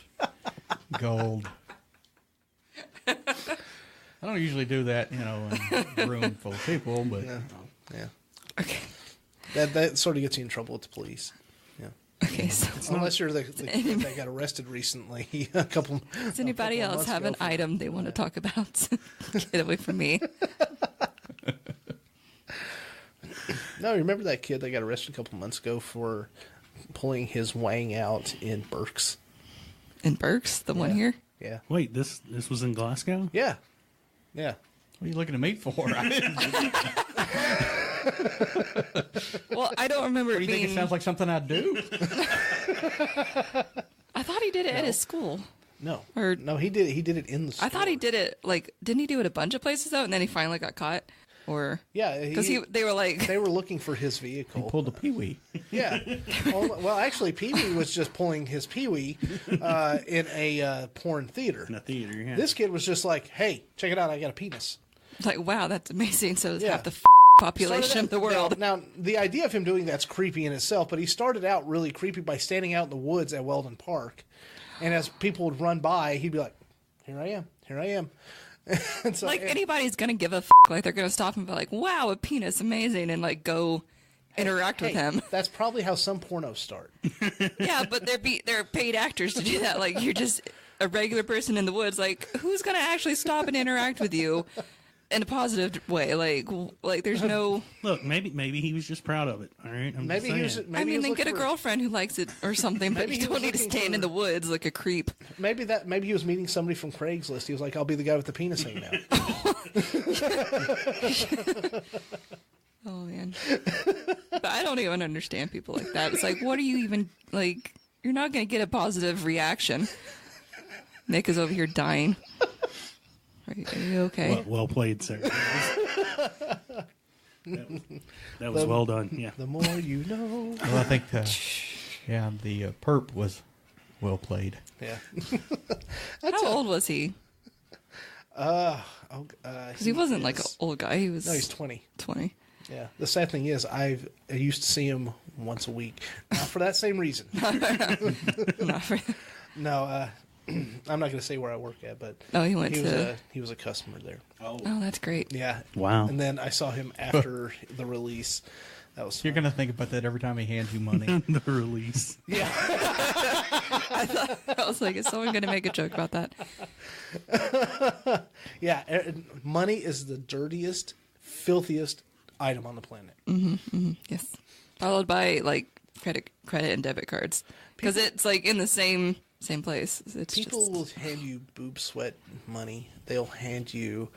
I don't usually do that, in a room full of people, but Yeah. Okay. That sort of gets you in trouble with the police. Yeah. Okay, so Unless you're the kid that got arrested recently a couple. does anybody else have an item they want to talk about? Get away from me. No, remember that kid that got arrested a couple months ago for pulling his wang out in Berks? In Berks, the one here? Yeah. Wait, this was in Glasgow? Yeah. Yeah. what are you looking at me for? What Well, I don't remember do you think it sounds like something I do? I thought he did it at his school. No. Or- No, he did it in the store. I thought he did it, didn't he do it a bunch of places, though, and then he finally got caught? Or... Yeah. Because they were like... They were looking for his vehicle. Pulled a peewee. Yeah. Well, actually, Pee-wee was just pulling his Pee-wee in a porn theater. In a theater, yeah. This kid was just like, hey, check it out. I got a penis. Like, wow, that's amazing. So it's Yeah. half the population of the world. Now, the idea of him doing that's creepy in itself, but he started out really creepy by standing out in the woods at Weldon Park. And as people would run by, he'd be like, here I am. Here I am. And so, Like, and- anybody's going to give a like, they're going to stop and be like, wow, a penis, amazing, and, go interact with hey, him. That's probably how some pornos start. Yeah, but they're paid actors to do that. Like, you're just a regular person in the woods. Like, who's going to actually stop and interact with you in a positive way? Like there's no... Look, maybe he was just proud of it. All right, I'm Maybe just he was. saying. Maybe I he mean, was then get a looking for- girlfriend who likes it or something, but Maybe you he don't was need to looking stand in for- the woods like a creep. Maybe he was meeting somebody from Craigslist. He was like, I'll be the guy with the penis hanging out. Oh, man. But I don't even understand people like that. It's like, what are you even... Like, you're not going to get a positive reaction. Nick is over here dying. Are you okay? Well played, sir. That was well done. Yeah. The more you know. Well, I think, the perp was well played. Yeah. How old was he? Because he wasn't like an old guy. He was... No, he's 20. 20. Yeah. The sad thing is, I used to see him once a week. Not for that same reason. Not for... No, I'm not going to say where I work at, but Oh, he went to... he was a customer there. Oh, that's great. Yeah. Wow. And then I saw him after the release. That was You're fun. going to think about that every time he hands you money. The release. Yeah. I was like, is someone going to make a joke about that? Yeah. Money is the dirtiest, filthiest item on the planet. Yes. Followed by credit and debit cards, because it's in the same place. It's People just... will hand you boob sweat money. They'll hand you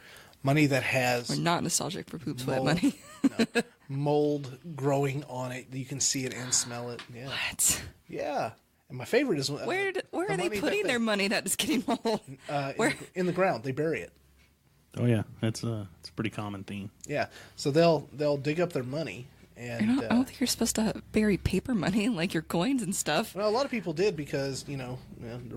money that has We're not nostalgic for poop sweat mold, money. mold growing on it. You can see it and smell it. Yeah. What? Yeah. And my favorite is Where the are they money putting that their money that is getting mold? Where? in the ground. They bury it. Oh yeah, it's a pretty common theme. Yeah. So they'll dig up their money and I don't think you're supposed to bury paper money, like your coins and stuff. well, a lot of people did because they're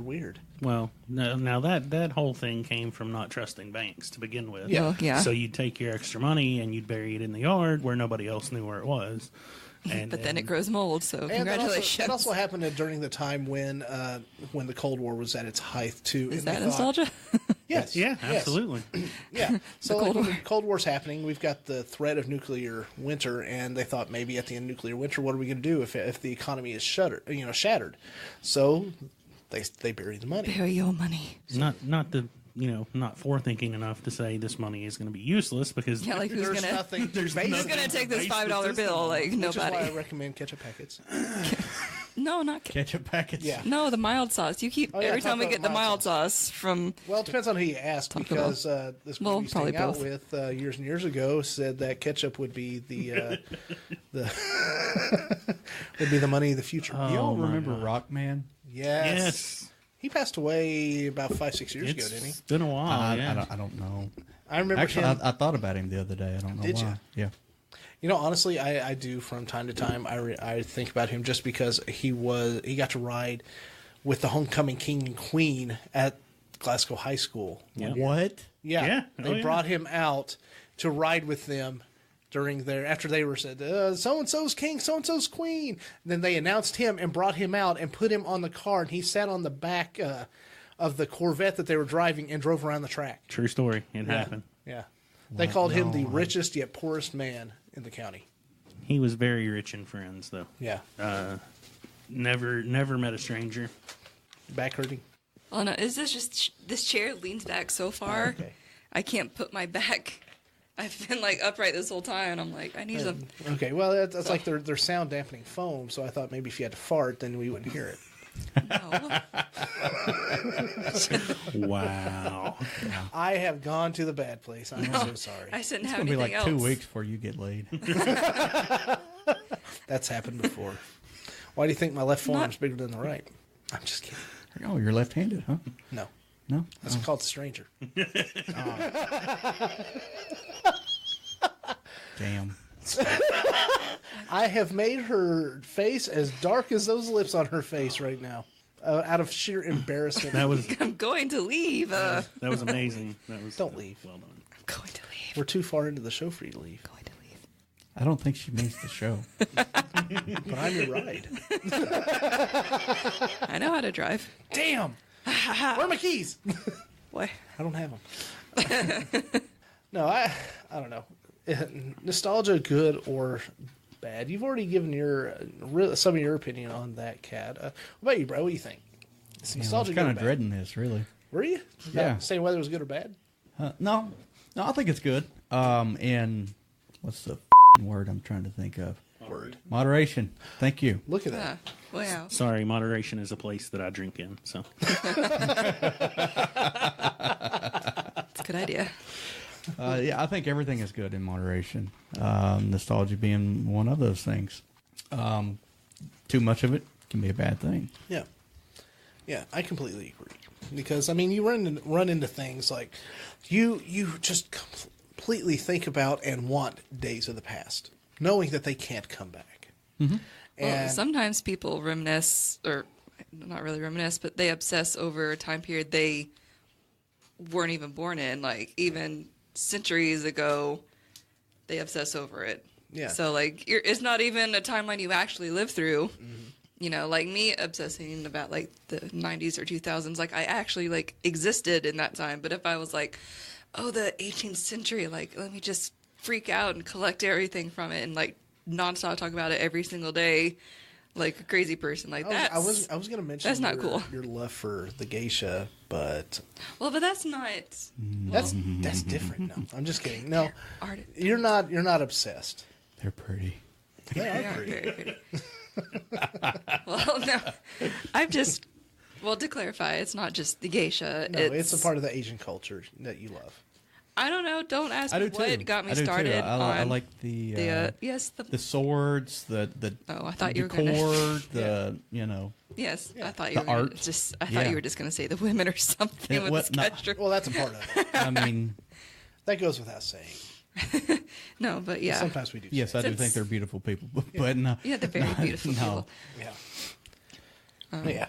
weird. Well, now that whole thing came from not trusting banks to begin with. Yeah. Well, yeah. So you'd take your extra money and you'd bury it in the yard where nobody else knew where it was. And But then it grows mold, so And congratulations. that also happened during the time when the Cold War was at its height too. Is and they that thought- nostalgia? Yes. yeah, yes. absolutely. Yeah. So Cold when War. the Cold War's happening, we've got the threat of nuclear winter, and they thought maybe at the end of nuclear winter, what are we going to do if the economy is shattered? So they bury the money. Bury your money. Not forethinking enough to say this money is going to be useless because Yeah, like who's There's gonna nothing. There's basically- who's gonna take this Base the $5 system bill? on. Like Which is why I nobody. recommend ketchup packets. No, not Ketchup packets. Yeah. no, the mild sauce. You keep Oh, yeah, every time we taco get the mild mild sauce from. Well, it depends on who you ask, Taco because this Well, movie we probably hang out both. with years and years ago said that ketchup would be the would be the money of the future. Y'all my remember God. Rockman? Yes. Yes. He passed away about 5-6 years ago, didn't he? It's been a while. I don't know. I remember Actually, him. I thought about him the other day. I don't know Did why. ya? Yeah. Honestly, I do from time to time. I think about him just because he got to ride with the homecoming king and queen at Glasgow High School. Yeah. What? Yeah, Yeah. they Oh, yeah. brought him out to ride with them after they were said so and so's king, so and so's queen. And then they announced him and brought him out and put him on the car, and he sat on the back of the Corvette that they were driving and drove around the track. True story. It happened. Yeah, they called him the richest yet poorest man in the county. He was very rich in friends, though. Yeah, Never met a stranger. back hurting. Oh no, is this just this chair leans back so far? Okay. I can't put my back. I've been like upright this whole time, and I'm like, I need some. Okay, well that's like their sound dampening foam. So I thought maybe if you had to fart, then we wouldn't hear it. No. Wow. I have gone to the bad place. I'm so sorry. I didn't It's have gonna be anything like else. 2 weeks before you get laid. That's happened before. Why do you think my left forearm's bigger than the right? I'm just kidding. Oh, you're left-handed, huh? No, No. that's called stranger. Damn. I have made her face as dark as those lips on her face right now, out of sheer embarrassment. That was I'm going to leave. that was amazing. That was Don't leave. Well done. I'm going to leave. We're too far into the show for you to leave. Going to leave. I don't think she means the show. But I'm your ride. I know how to drive. Damn! Where are my keys? Boy. I don't have them. No, I don't know. Nostalgia, good or bad? You've already given some of your opinion on that, Kat. What about you, bro? What do you think? Is I was nostalgia kind good of or bad? dreading this, really. Were you? Yeah. Saying whether it was good or bad? No, I think it's good. And what's the word I'm trying to think of? Word. Moderation. Thank you. Look at that. Wow. Sorry, moderation is a place that I drink in. So That's a good idea. Yeah, I think everything is good in moderation. Nostalgia being one of those things. Too much of it can be a bad thing. Yeah. Yeah, I completely agree. Because I mean, you run into things like you just completely think about and want days of the past, knowing that they can't come back. Mm-hmm. Well, And sometimes people reminisce, or not really reminisce, but they obsess over a time period they weren't even born in. Like, even centuries ago, they obsess over it. Yeah. So, like, it's not even a timeline you actually lived through. Mm-hmm. You know, like me obsessing about, like, the 90s or 2000s. Like, I actually, like, existed in that time. But if I was like, oh, the 18th century, like, let me just freak out and collect everything from it and, like, nonstop talk about it every single day, like a crazy person. Like that. I was going to mention that's not cool. Your love for the geisha, but Well, but that's not that's different. No, I'm just kidding. No, art. you're not obsessed. They're pretty. They They are are pretty. very pretty. Well, no, I'm just. Well, to clarify, it's not just the geisha. No, it's a part of the Asian culture that you love. I don't know. Don't ask I me do what too. got me I do started too. I on like the yes, the swords, the Oh, I thought the you were gonna- decor, the you know. yes. Yeah. I thought you The were gonna art. just. I thought Yeah. you were just gonna say the women or something Yeah, with what- the no. gesture. Well, that's a part of it. I mean, That goes without saying. No, but yeah. Sometimes we do. yes, I do Since- think they're beautiful people, but no. Yeah, they're very beautiful no. people. Yeah.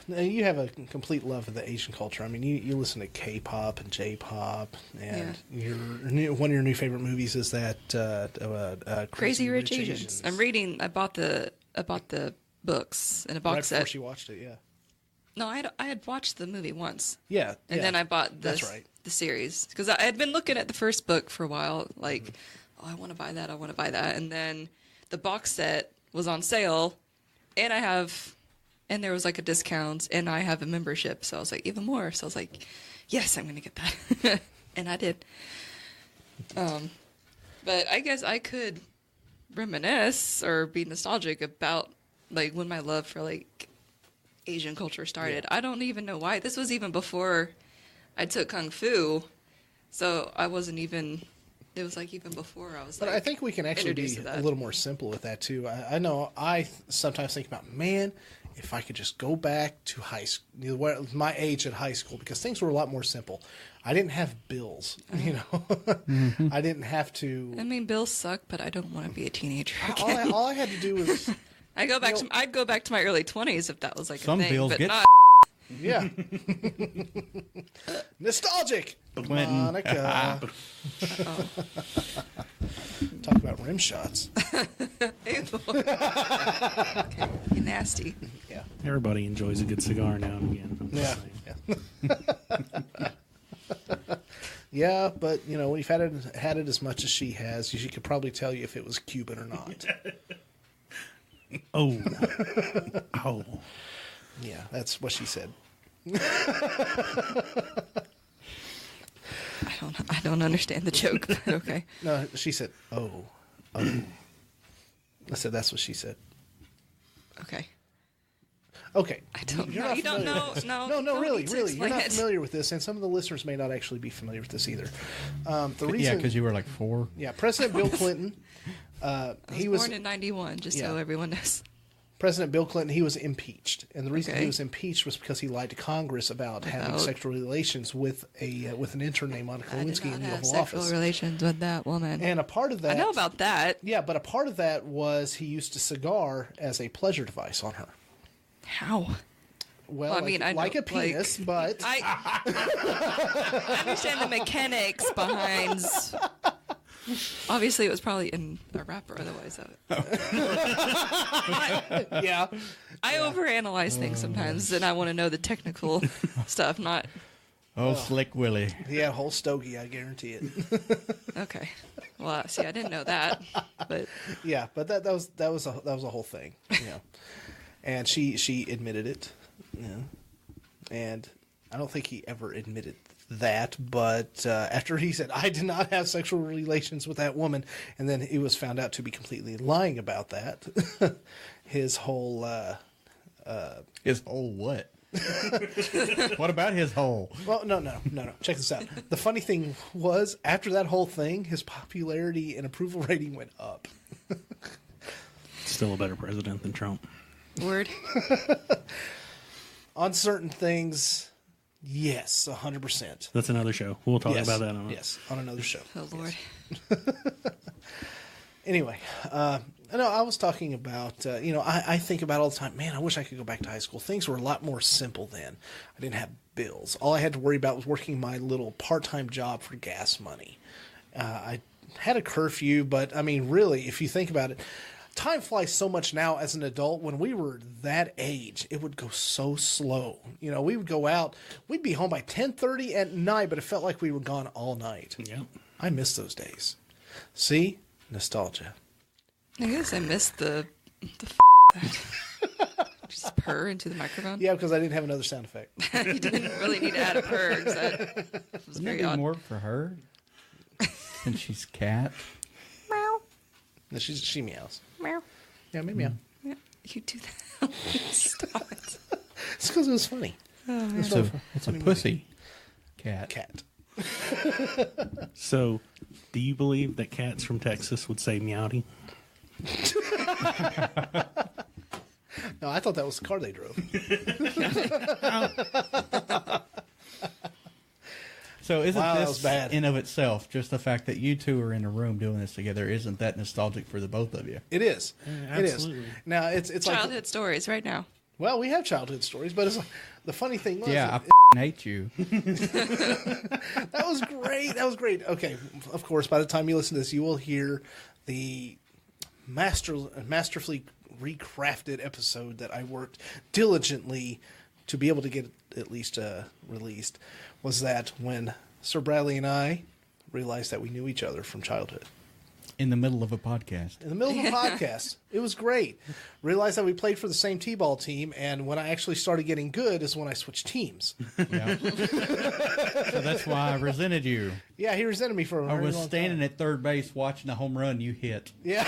Yeah, you have a complete love of the Asian culture. I mean, you listen to K-pop and J-pop, and one of your new favorite movies is that Crazy Rich Asians. I'm reading. I bought the books in a box right set. before she watched it. Yeah, No, I had watched the movie once, yeah, and then I bought That's right. the series because I had been looking at the first book for a while. Like, oh, I want to buy that. I want to buy that. And then the box set was on sale, and there was like a discount, and I have a membership, so I was like, even more. So I was like, yes, I'm gonna get that, and I did. But I guess I could reminisce or be nostalgic about like when my love for like Asian culture started. I don't even know why. This was even before I took Kung Fu, so I wasn't even. It was like even before I was. But like, I think we can actually be introduced to that. a little more simple with that too. I know I sometimes think about, man, if I could just go back to high school, my age at high school, because things were a lot more simple. I didn't have bills, you know. I didn't have to. I mean, bills suck, but I don't want to be a teenager again. All I had to do was, I'd go back to my early 20s if that was like Some a thing, bills but get not. yeah. Nostalgic. Clinton. Monica. Oh. Talk about rim shots. Ew. Okay, you nasty. Yeah. Everybody enjoys a good cigar now and again. I'm just saying. Yeah. Yeah, but you know, when you've had it as much as she has, she could probably tell you if it was Cuban or not. Oh. Oh. Yeah, that's what she said. I don't understand the joke, but okay. No, she said, "Oh." I said that's what she said. Okay. Okay. I don't You're know. not You don't familiar know. with this. No, No, don't really, need to really. You're explain not it. familiar with this, and some of the listeners may not actually be familiar with this either. The Yeah, reason, because you were like 4. yeah, President Bill Clinton, I he was was born in '91, just Yeah. so everyone knows. President Bill Clinton. He was impeached, and the reason Okay. he was impeached was because he lied to Congress about having About- sexual relations with an intern named Monica I did Lewinsky not in the have Oval sexual Office. relations with that woman. And a part of that, I know about that. Yeah, but a part of that was he used a cigar as a pleasure device on her. How? Well, I mean, I know, like a penis, but I understand the mechanics behind. Obviously, it was probably in a wrapper. Otherwise, yeah. I overanalyze things sometimes, and I want to know the technical stuff. Not Oh, Slick Willie. He had a whole stogie, I guarantee it. okay. Well, see, I didn't know that, but Yeah, but that was a whole thing, and she admitted it, and I don't think he ever admitted that, but after he said I did not have sexual relations with that woman, and then he was found out to be completely lying about that, his whole His hole what? What about his hole? well, no. Check this out. The funny thing was, after that whole thing, his popularity and approval rating went up. Still a better president than Trump. word. On certain things, yes, 100%. That's another show. We'll talk about that on on another show. Oh Lord. Anyway, no, I was talking about, I think about all the time, man, I wish I could go back to high school. Things were a lot more simple then. I didn't have bills. All I had to worry about was working my little part-time job for gas money. I had a curfew, but, I mean, really, if you think about it, time flies so much now as an adult. When we were that age, it would go so slow. We would go out, we'd be home by 10:30 at night, but it felt like we were gone all night. Yeah. I miss those days. See? Nostalgia. I guess I missed the just purr into the microphone. Yeah, because I didn't have another sound effect. You didn't really need to add a purr. 'Cause that was Wouldn't very it be odd. more for her? Since she's cat. Meow, No, she meows. meow. Yeah, maybe meow. Yeah, you do that. Stop it. It's because it was funny. It's a pussy cat. Cat. So, do you believe that cats from Texas would say meowdy? No, I thought that was the car they drove. So isn't Wow, that this was bad. in of itself, just the fact that you two are in a room doing this together, isn't that nostalgic for the both of you? It is. It is. absolutely. Now it's Childhood like, stories right now. well, we have childhood stories, but it's like, the funny thing was, Yeah, I hate you. that was great. That was great. Okay, of course, by the time you listen to this, you will hear the masterfully recrafted episode that I worked diligently to be able to get at least released. Was that when Sir Bradley and I realized that we knew each other from childhood. In the middle of a podcast. In the middle of a podcast. It was great. Realized that we played for the same T-ball team, and when I actually started getting good is when I switched teams. Yeah. So that's why I resented you. Yeah, he resented me for a I very was long standing time. at third base watching the home run you hit. Yeah.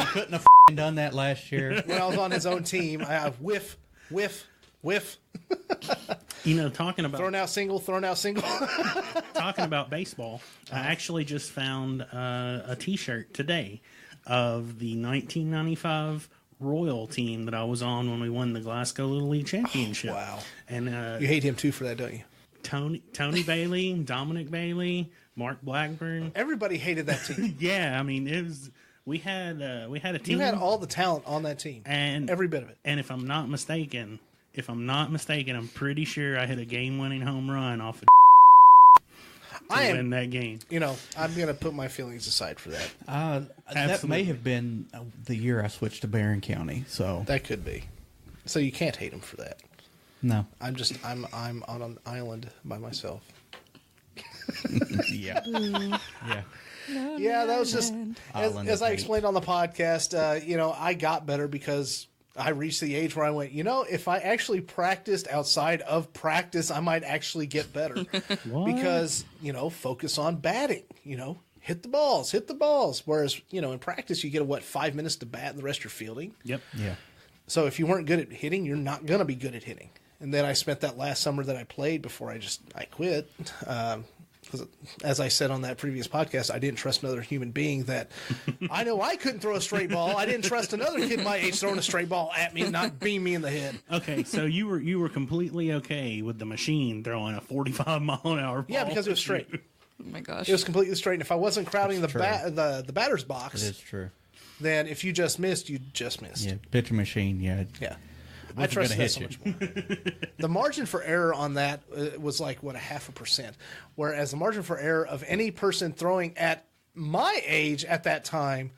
You couldn't have done that last year. When I was on his own team, I whiff. Talking about Thrown out single. talking about baseball, I actually just found a T-shirt today of the 1995 Royal team that I was on when we won the Glasgow Little League Championship. Oh, wow. And You hate him too for that, don't you? Tony Bailey, Dominic Bailey, Mark Blackburn. Everybody hated that team. Yeah, I mean it was. We had a team. You had all the talent on that team. and Every bit of it. And if I'm not mistaken, I'm pretty sure I hit a game-winning home run off of to win that game. You know, I'm going to put my feelings aside for that. That may Absolutely. have been the year I switched to Barron County. So That could be. So you can't hate him for that. no, I'm on an island by myself. yeah, yeah. Yeah, that was just Island as of I hate. explained on the podcast. You know, I got better because I reached the age where I went, you know, if I actually practiced outside of practice, I might actually get better. Because, you know, focus on batting, you know, hit the balls. Whereas, you know, in practice, you get, 5 minutes to bat and the rest you're fielding. Yep. Yeah. So if you weren't good at hitting, you're not going to be good at hitting. And then I spent that last summer that I played before I quit. Because as I said on that previous podcast, I didn't trust another human being that I know I couldn't throw a straight ball. I didn't trust another kid my age throwing a straight ball at me and not beam me in the head. Okay, so you were completely okay with the machine throwing a 45-mile-an-hour ball. Yeah, because it was straight. Oh my gosh. It was completely straight. And if I wasn't crowding the true. the batter's It box, is true. then if you just missed, you just missed. Yeah, pitcher machine. Yeah, Yeah. I wasn't trust gonna that so hit much more. The margin for error on that was like, 0.5%. Whereas the margin for error of any person throwing at my age at that time,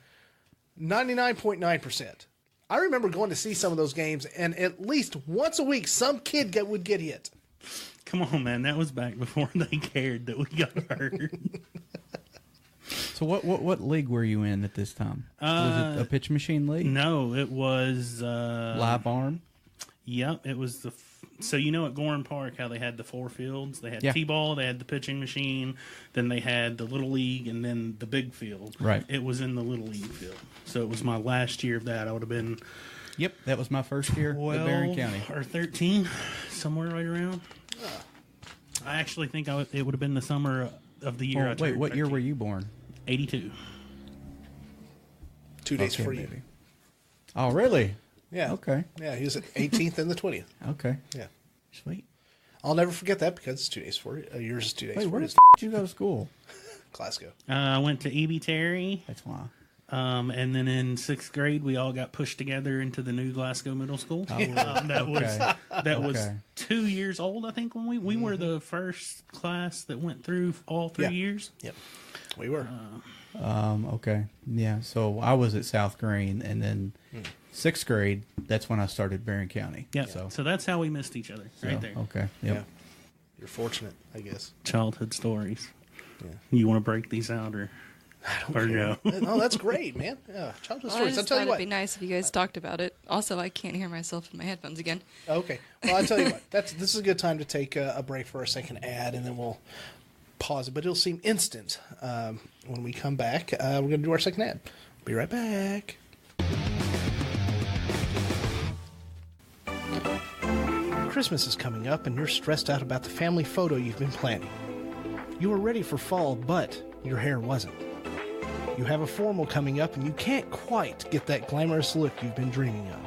99.9%. I remember going to see some of those games, and at least once a week, some kid would get hit. Come on, man. That was back before they cared that we got hurt. So what league were you in at this time? Was it a pitch machine league? No, it was... Live arm? Yep, it was the... So you know at Gorham Park how they had the 4 fields? They had Yeah. T-ball, they had the pitching machine, then they had the Little League, and then the big field. Right. It was in the Little League field. So it was my last year of that. I would have been Yep, that was my first year at Barron 12 County. or 13, somewhere right around. I actually think it would have been the summer of the year I Oh, wait, turned what year 13. were you born? 82. 2 days Okay, for you. maybe. Oh, really? Yeah. Okay. Yeah, he was at 18th and the 20th. Okay. Yeah. Sweet. I'll never forget that because it's 2 days for you. Yours is 2 days Wait, for where you. did you go to school? Glasgow. I went to E.B. Terry. That's why. And then in 6th grade, we all got pushed together into the new Glasgow Middle School. That was Okay. 2 years old, I think, when we were the first class that went through all 3 Yeah. years. Yep. We were. Okay. Yeah. So I was at South Green, and then 6th grade. That's when I started Barron County. Yeah. So, So that's how we missed each other, right there. Okay. Yep. Yeah. You're fortunate, I guess. Childhood stories. Yeah. You want to break these out or no? No, that's great, man. Yeah, childhood Well, I stories. I'll just tell thought you it'd what. be nice if you guys talked about it. Also, I can't hear myself in my headphones again. Okay. Well, I'll tell you what. This is a good time to take a break for our second ad, and then we'll pause it. But it'll seem instant when we come back. We're going to do our second ad. Be right back. Christmas is coming up, and you're stressed out about the family photo you've been planning. You were ready for fall, but your hair wasn't. You have a formal coming up, and you can't quite get that glamorous look you've been dreaming of.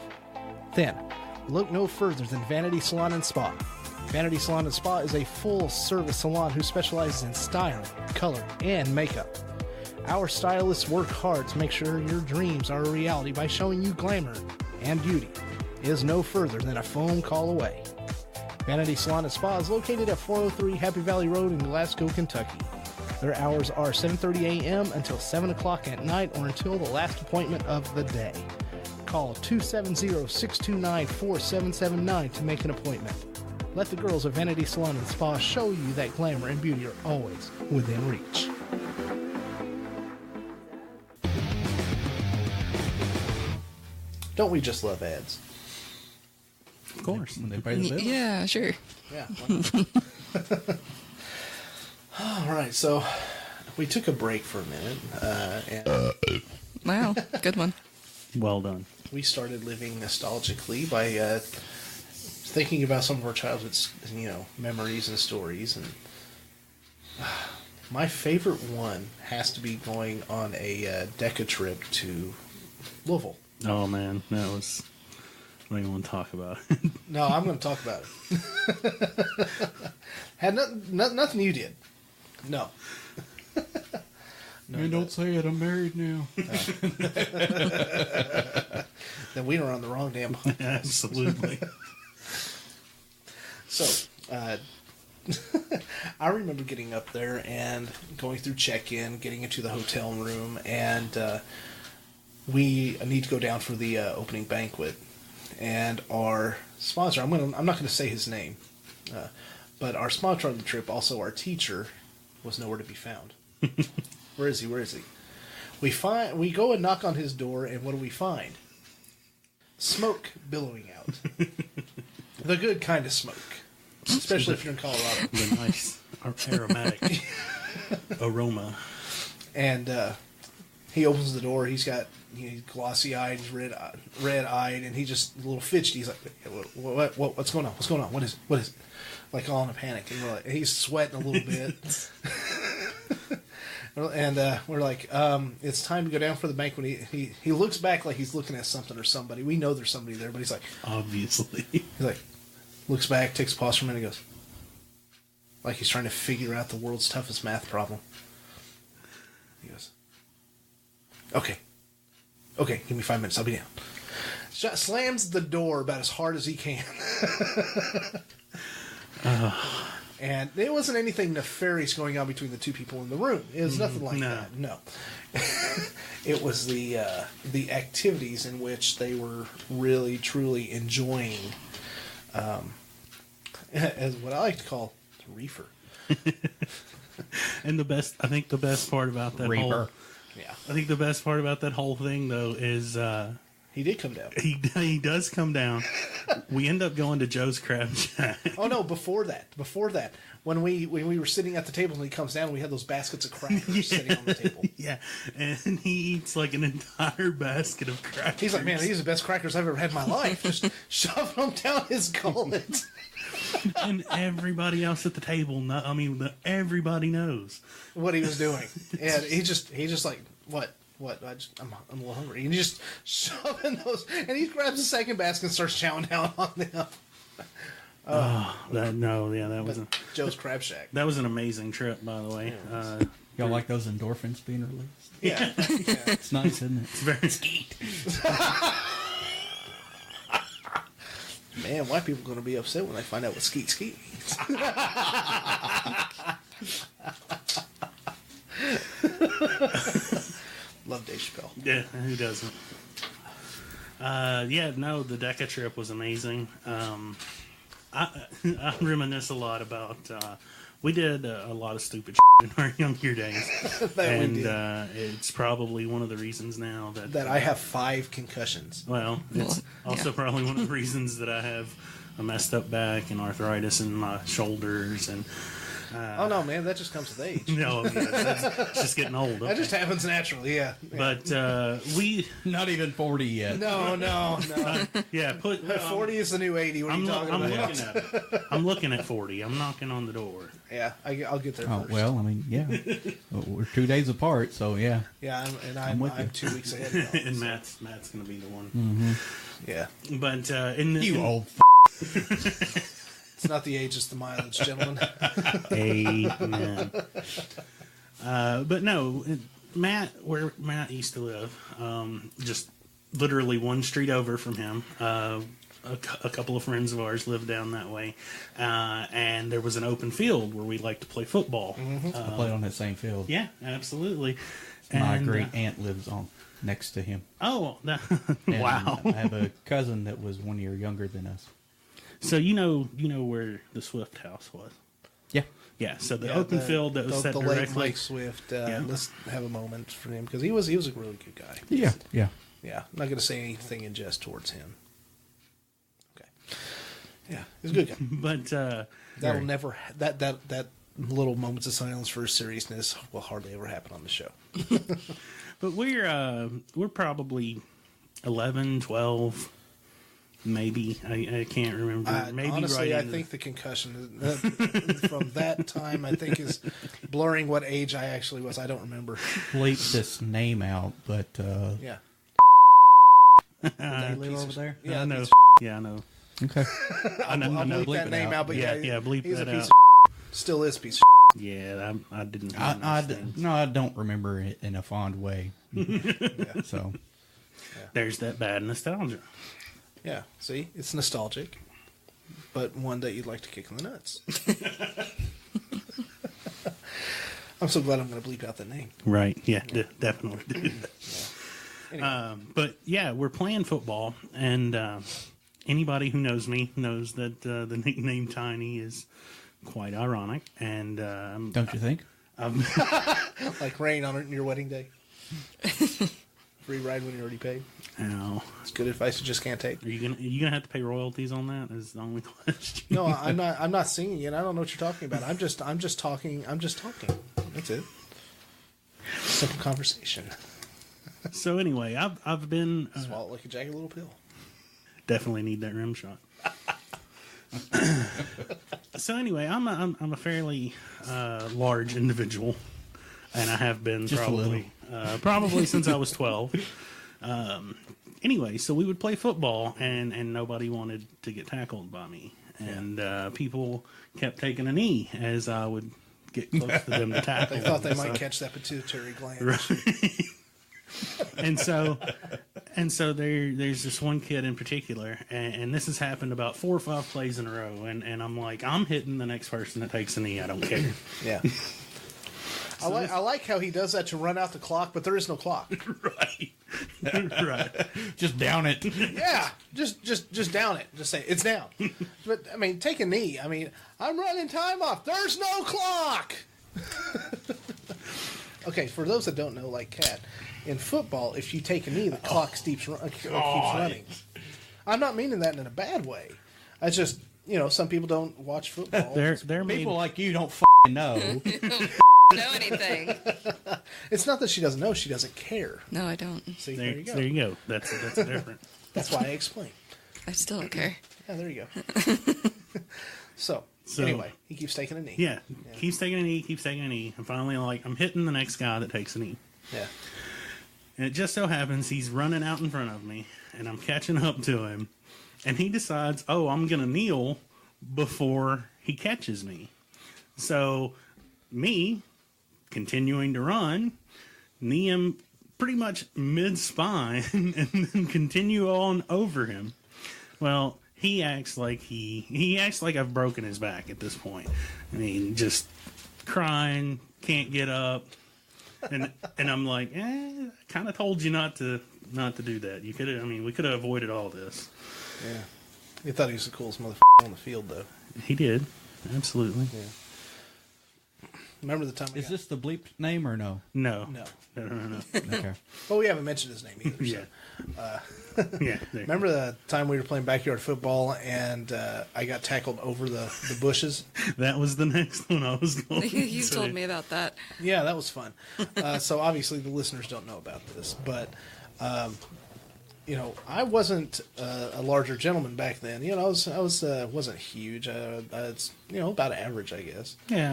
Then, look no further than Vanity Salon and Spa. Vanity Salon and Spa is a full-service salon who specializes in styling, color, and makeup. Our stylists work hard to make sure your dreams are a reality by showing you glamour and beauty. It is no further than a phone call away. Vanity Salon and Spa is located at 403 Happy Valley Road in Glasgow, Kentucky. Their hours are 7:30 a.m. until 7 o'clock at night or until the last appointment of the day. Call 270-629-4779 to make an appointment. Let the girls of Vanity Salon and Spa show you that glamour and beauty are always within reach. Don't we just love ads? Of course. When they pay the bill. Yeah, sure. Yeah. All right, so we took a break for a minute, and Wow, good one. Well done. we started living nostalgically by thinking about some of our childhood, memories and stories. And my favorite one has to be going on a DECA trip to Louisville. Oh man, that was. I don't even want to talk about it. No, I'm going to talk about it. Had nothing you did. No. Man, don't say it. I'm married now. Then we were on the wrong damn podcast. Absolutely. So, I remember getting up there and going through check-in, getting into the hotel room, and we need to go down for the opening banquet. And our sponsor, I'm not going to say his name, but our sponsor on the trip, also our teacher, was nowhere to be found. Where is he? Where is he? We go and knock on his door, and what do we find? Smoke billowing out. The good kind of smoke. Especially if you're in Colorado. The nice aromatic aroma. And he opens the door. He's glossy-eyed, he's red-eyed, and he just a little fidgety. He's like, what's going on? What's going on? What is it? Like all in a panic. And he's sweating a little bit. And we're like, it's time to go down for the banquet. He looks back like he's looking at something or somebody. We know there's somebody there, but he's like... Obviously. He's like, looks back, takes a pause for a minute, and goes... Like he's trying to figure out the world's toughest math problem. He goes, Okay, give me 5 minutes, I'll be down. Slams the door about as hard as he can. And it wasn't anything nefarious going on between the two people in the room. It was nothing like that. No. It was the activities in which they were really, truly enjoying, as what I like to call reefer. And I think the best part about that Reaper. I think the best part about that whole thing though is he did come down. He does come down. We end up going to Joe's Crab Shack. Oh no! Before that, when we were sitting at the table and he comes down, we had those baskets of crackers sitting on the table. Yeah, and he eats like an entire basket of crackers. He's like, man, these are the best crackers I've ever had in my life. Just shoving them down his gullet. And everybody else at the table, everybody knows what he was doing, and he just like, what? I'm a little hungry. And he just shoving those, and he grabs the second basket and starts chowing down on them. That was Joe's Crab Shack. That was an amazing trip, by the way. Y'all like those endorphins being released? Yeah. It's nice, isn't it? It's very skeet. Man, white people are going to be upset when they find out what skeet means. Love Dave Chappelle. Yeah, who doesn't? The DECA trip was amazing. I reminisce a lot about. We did a lot of stupid shit in our younger days, it's probably one of the reasons now that I have 5 concussions. Well, it's also probably one of the reasons that I have a messed up back and arthritis in my shoulders and. Oh no, man! That just comes with age. No, it's just getting old. Okay. That just happens naturally, yeah. But we not even 40 yet. No. 40 is the new 80. What are you talking about? I'm looking at 40. I'm knocking on the door. Yeah, I'll get there first. Well, I mean, yeah, we're 2 days apart, so yeah. Yeah, I'm 2 weeks ahead. Of and Matt's going to be the one. Mm-hmm. Yeah, but old. It's not the age, it's the mileage, gentlemen. Amen. But no, where Matt used to live, just literally one street over from him, a couple of friends of ours lived down that way, and there was an open field where we liked to play football. Mm-hmm. I played on that same field. Yeah, absolutely. My great aunt lives on next to him. Oh, wow! I have a cousin that was 1 year younger than us. So you know where the Swift house was? Yeah. Yeah, so the open field that was set directly... Lake Swift, let's have a moment for him, because he was a really good guy. Yeah. Yeah, I'm not going to say anything in jest towards him. Okay. Yeah, he's a good guy. But... that'll never... That little moments of silence for seriousness will hardly ever happen on the show. But we're probably 11, 12... Maybe. I can't remember. Maybe honestly, I think the concussion from that time, I think, is blurring what age I actually was. I don't remember. Bleep this name out, but... yeah. They live over there? Yeah, I know. Yeah, I know. Okay. I'll bleep that name out, but yeah, bleep he's that a piece out. of still is a piece of Yeah, I didn't. I don't remember it in a fond way. Yeah. So... There's that bad nostalgia. Yeah, see? It's nostalgic, but one that you'd like to kick in the nuts. I'm so glad I'm going to bleep out the name. Right. Yeah, definitely. Anyway. But yeah, we're playing football, and anybody who knows me knows that the nickname Tiny is quite ironic. And Don't you think? Like rain on your wedding day. Free ride when you already paid. Ow. It's good advice you just can't take. Are you gonna have to pay royalties on that? Is the only question. No, I'm not. I'm not singing it. I don't know what you're talking about. I'm just talking. I'm just talking. That's it. Simple conversation. So anyway, I've been Swallow it like a jagged little pill. definitely need that rim shot. So anyway, I'm a fairly large individual, and I have been Just probably since I was 12. Anyway, so we would play football, and nobody wanted to get tackled by me, and people kept taking a knee as I would get close to them to tackle. They thought they them. might catch that pituitary gland. Right. and so there's this one kid in particular, and this has happened about 4 or 5 plays in a row, and I'm like, I'm hitting the next person that takes a knee. I don't care. Yeah. I like how he does that to run out the clock, but there is no clock. Right. Right. Just down it. Yeah, just down it. Just say it's down. But I mean, take a knee. I mean, I'm running time off. There's no clock. Okay, for those that don't know, like Kat, in football, if you take a knee, the clock keeps running. I'm not meaning that in a bad way. I just, some people don't watch football. They're made, People like you don't know. Know anything? It's not that she doesn't know; she doesn't care. No, I don't. See, there, there you go. there you go. That's different. That's why I explained. I still don't care. Yeah, there you go. So anyway, he keeps taking a knee. Yeah, keeps taking a knee, and finally, I'm hitting the next guy that takes a knee. Yeah. And it just so happens he's running out in front of me, and I'm catching up to him, and he decides, I'm going to kneel before he catches me. So, me, continuing to run, knee him pretty much mid-spine, and then continue on over him. Well, he acts like I've broken his back at this point. I mean, just crying, can't get up. And I'm like, I kind of told you not to do that. You could have, we could have avoided all this. Yeah. You thought he was the coolest motherfucker on the field, though. He did. Absolutely. Yeah. Remember the time Is this the bleep name or no? No. No. No. Okay. Well, we haven't mentioned his name either. Yeah. So. Yeah. Remember the time we were playing backyard football and I got tackled over the bushes? That was the next one I was going to You say. told me about that. Yeah, that was fun. So obviously the listeners don't know about this, but I wasn't a larger gentleman back then. I wasn't huge. It's about average, I guess. Yeah.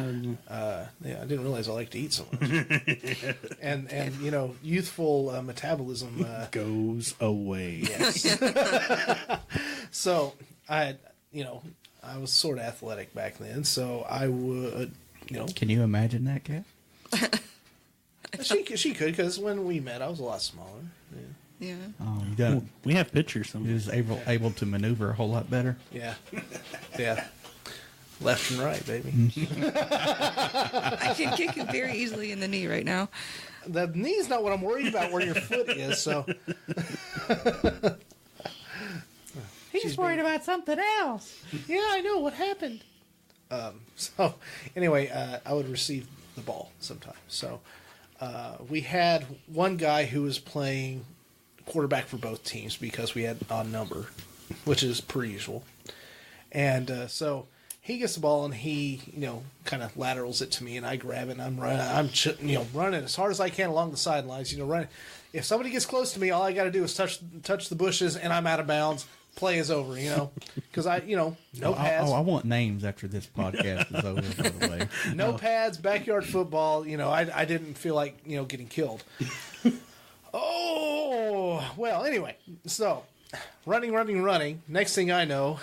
I didn't realize I liked to eat so much. and youthful metabolism Goes away. Yes. So I was sort of athletic back then. So I would, Can you imagine that, Kat? she could, because when we met, I was a lot smaller. Yeah. Yeah. Oh, you got We have pictures. you was able to maneuver a whole lot better. Yeah. Yeah. Left and right, baby. I can kick you very easily in the knee right now. The knee's not what I'm worried about, where your foot is, so. He's worried about something else. Yeah, I know. What happened? So, anyway, I would receive the ball sometimes. So, we had one guy who was playing quarterback for both teams because we had odd number, which is per usual. And so he gets the ball and he, kind of laterals it to me, and I grab it and I'm running. I'm running as hard as I can along the sidelines. Running. If somebody gets close to me, all I got to do is touch the bushes, and I'm out of bounds. Play is over, because no pads. I want names after this podcast is over, by the way. No pads, backyard football. I didn't feel like, getting killed. Oh, well, anyway. So, running. Next thing I know,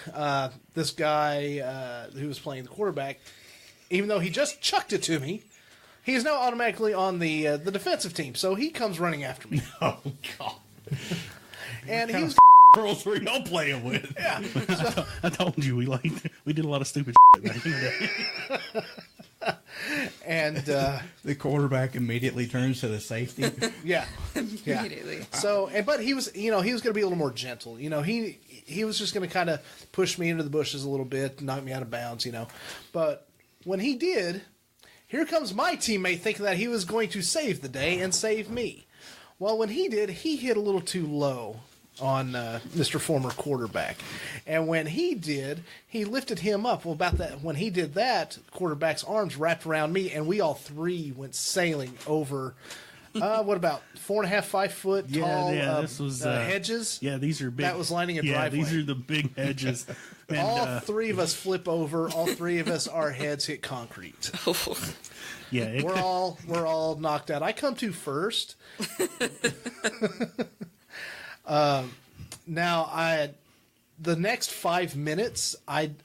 this guy who was playing the quarterback, even though he just chucked it to me, he is now automatically on the defensive team. So he comes running after me. Oh, God. And he was... Girls were y'all playing with. Yeah. I told you we did a lot of stupid shit back in the day. And The quarterback immediately turns to the safety. yeah. Immediately. So, but he was, he was going to be a little more gentle. He was just going to kind of push me into the bushes a little bit, knock me out of bounds, But when he did, here comes my teammate thinking that he was going to save the day and save me. Well, when he did, he hit a little too low on Mr. Former Quarterback. And when he did, he lifted him up. Well, when he did that, quarterback's arms wrapped around me, and we all three went sailing over... what about 4.5, 5 foot tall this was, hedges? Yeah, these are big. That was lining a driveway. Yeah, these are the big hedges. And, all three of us flip over. All three of us, our heads hit concrete. Yeah, We're all knocked out. I come to first. Now the next 5 minutes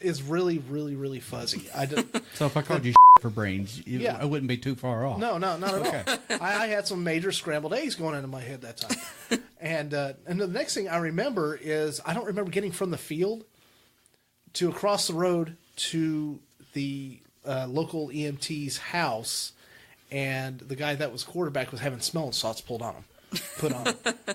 is really, really, really fuzzy. So if I called you for brains, I wouldn't be too far off. No, not at all. I had some major scrambled eggs going into my head that time. And the next thing I remember is I don't remember getting from the field to across the road to the local EMT's house, and the guy that was quarterback was having smelling salts put on him.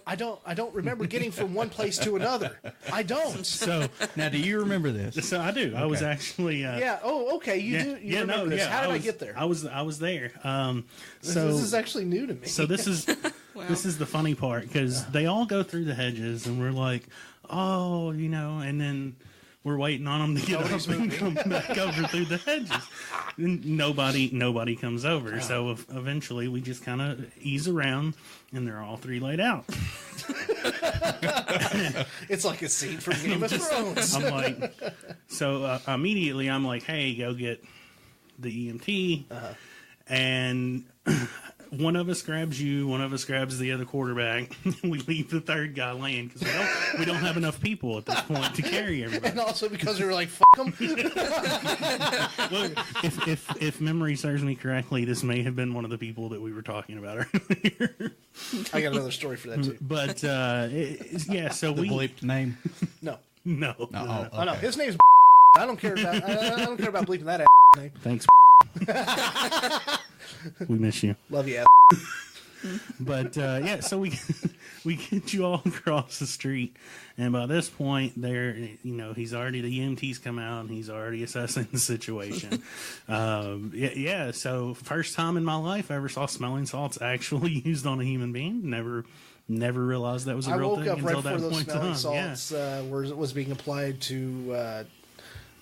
I don't remember getting from one place to another. I don't. So now, do you remember this? So I do. Okay. I was actually. Yeah. Oh, okay. You do. You remember this? How did I get there? I was there. This is actually new to me. So this is this is the funny part because they all go through the hedges and we're like, oh, and then we're waiting on them to get up and come back over through the hedges. And nobody comes over. So eventually we just kind of ease around, and they're all three laid out. It's like a scene from Game of Thrones. I'm like, so immediately I'm like, hey, go get the EMT, and one of us grabs you, one of us grabs the other quarterback. We leave the third guy laying because we don't have enough people at this point to carry everybody. And also because we were like, fuck them. Look, if memory serves me correctly, this may have been one of the people that we were talking about earlier. I got another story for that too. But yeah, so The bleeped name? No. No. Okay. Oh no, his name's. I don't care about. I don't care about bleeping that name. Thanks. We miss you. Love you. But yeah, so we get you all across the street, and by this point, he's already the EMT's come out and he's already assessing the situation. Yeah. So first time in my life I ever saw smelling salts actually used on a human being. Never realized that was a real thing until that point. Smelling salts was being applied to.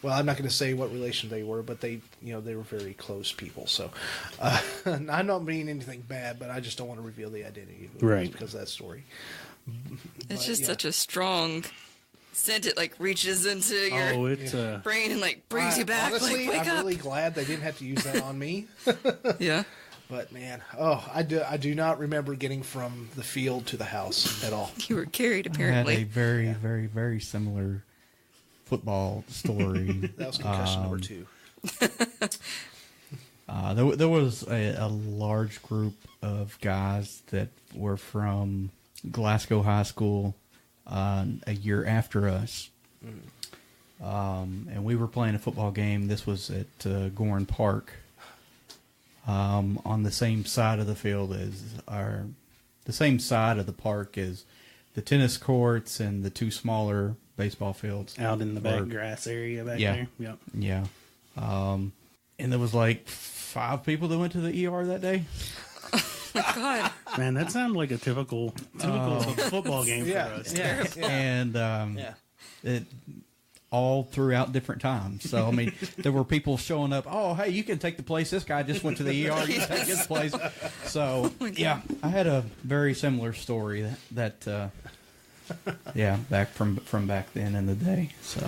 Well, I'm not going to say what relation they were, but they were very close people. So I'm not meaning anything bad, but I just don't want to reveal the identity of right because of that story. It's just such a strong scent. It reaches into your brain and brings you back. Honestly, wake I'm up. really glad they didn't have to use that on me. Yeah. But man, I do not remember getting from the field to the house at all. You were carried I had apparently. a very, very, very similar football story. That was concussion number 2. There was a large group of guys that were from Glasgow High School a year after us. And we were playing a football game. This was at Gorn Park on the same side of the field the same side of the park as the tennis courts and the 2 smaller baseball fields out in the back grass area back there. Yep. Yeah. And there was 5 people that went to the ER that day. God. Man, that sounded like a typical football game for us. Yeah. And it all throughout different times. So I mean, there were people showing up. Oh, hey, you can take the place. This guy just went to the ER. You can take his place. So yeah, I had a very similar story that back from back then in the day. So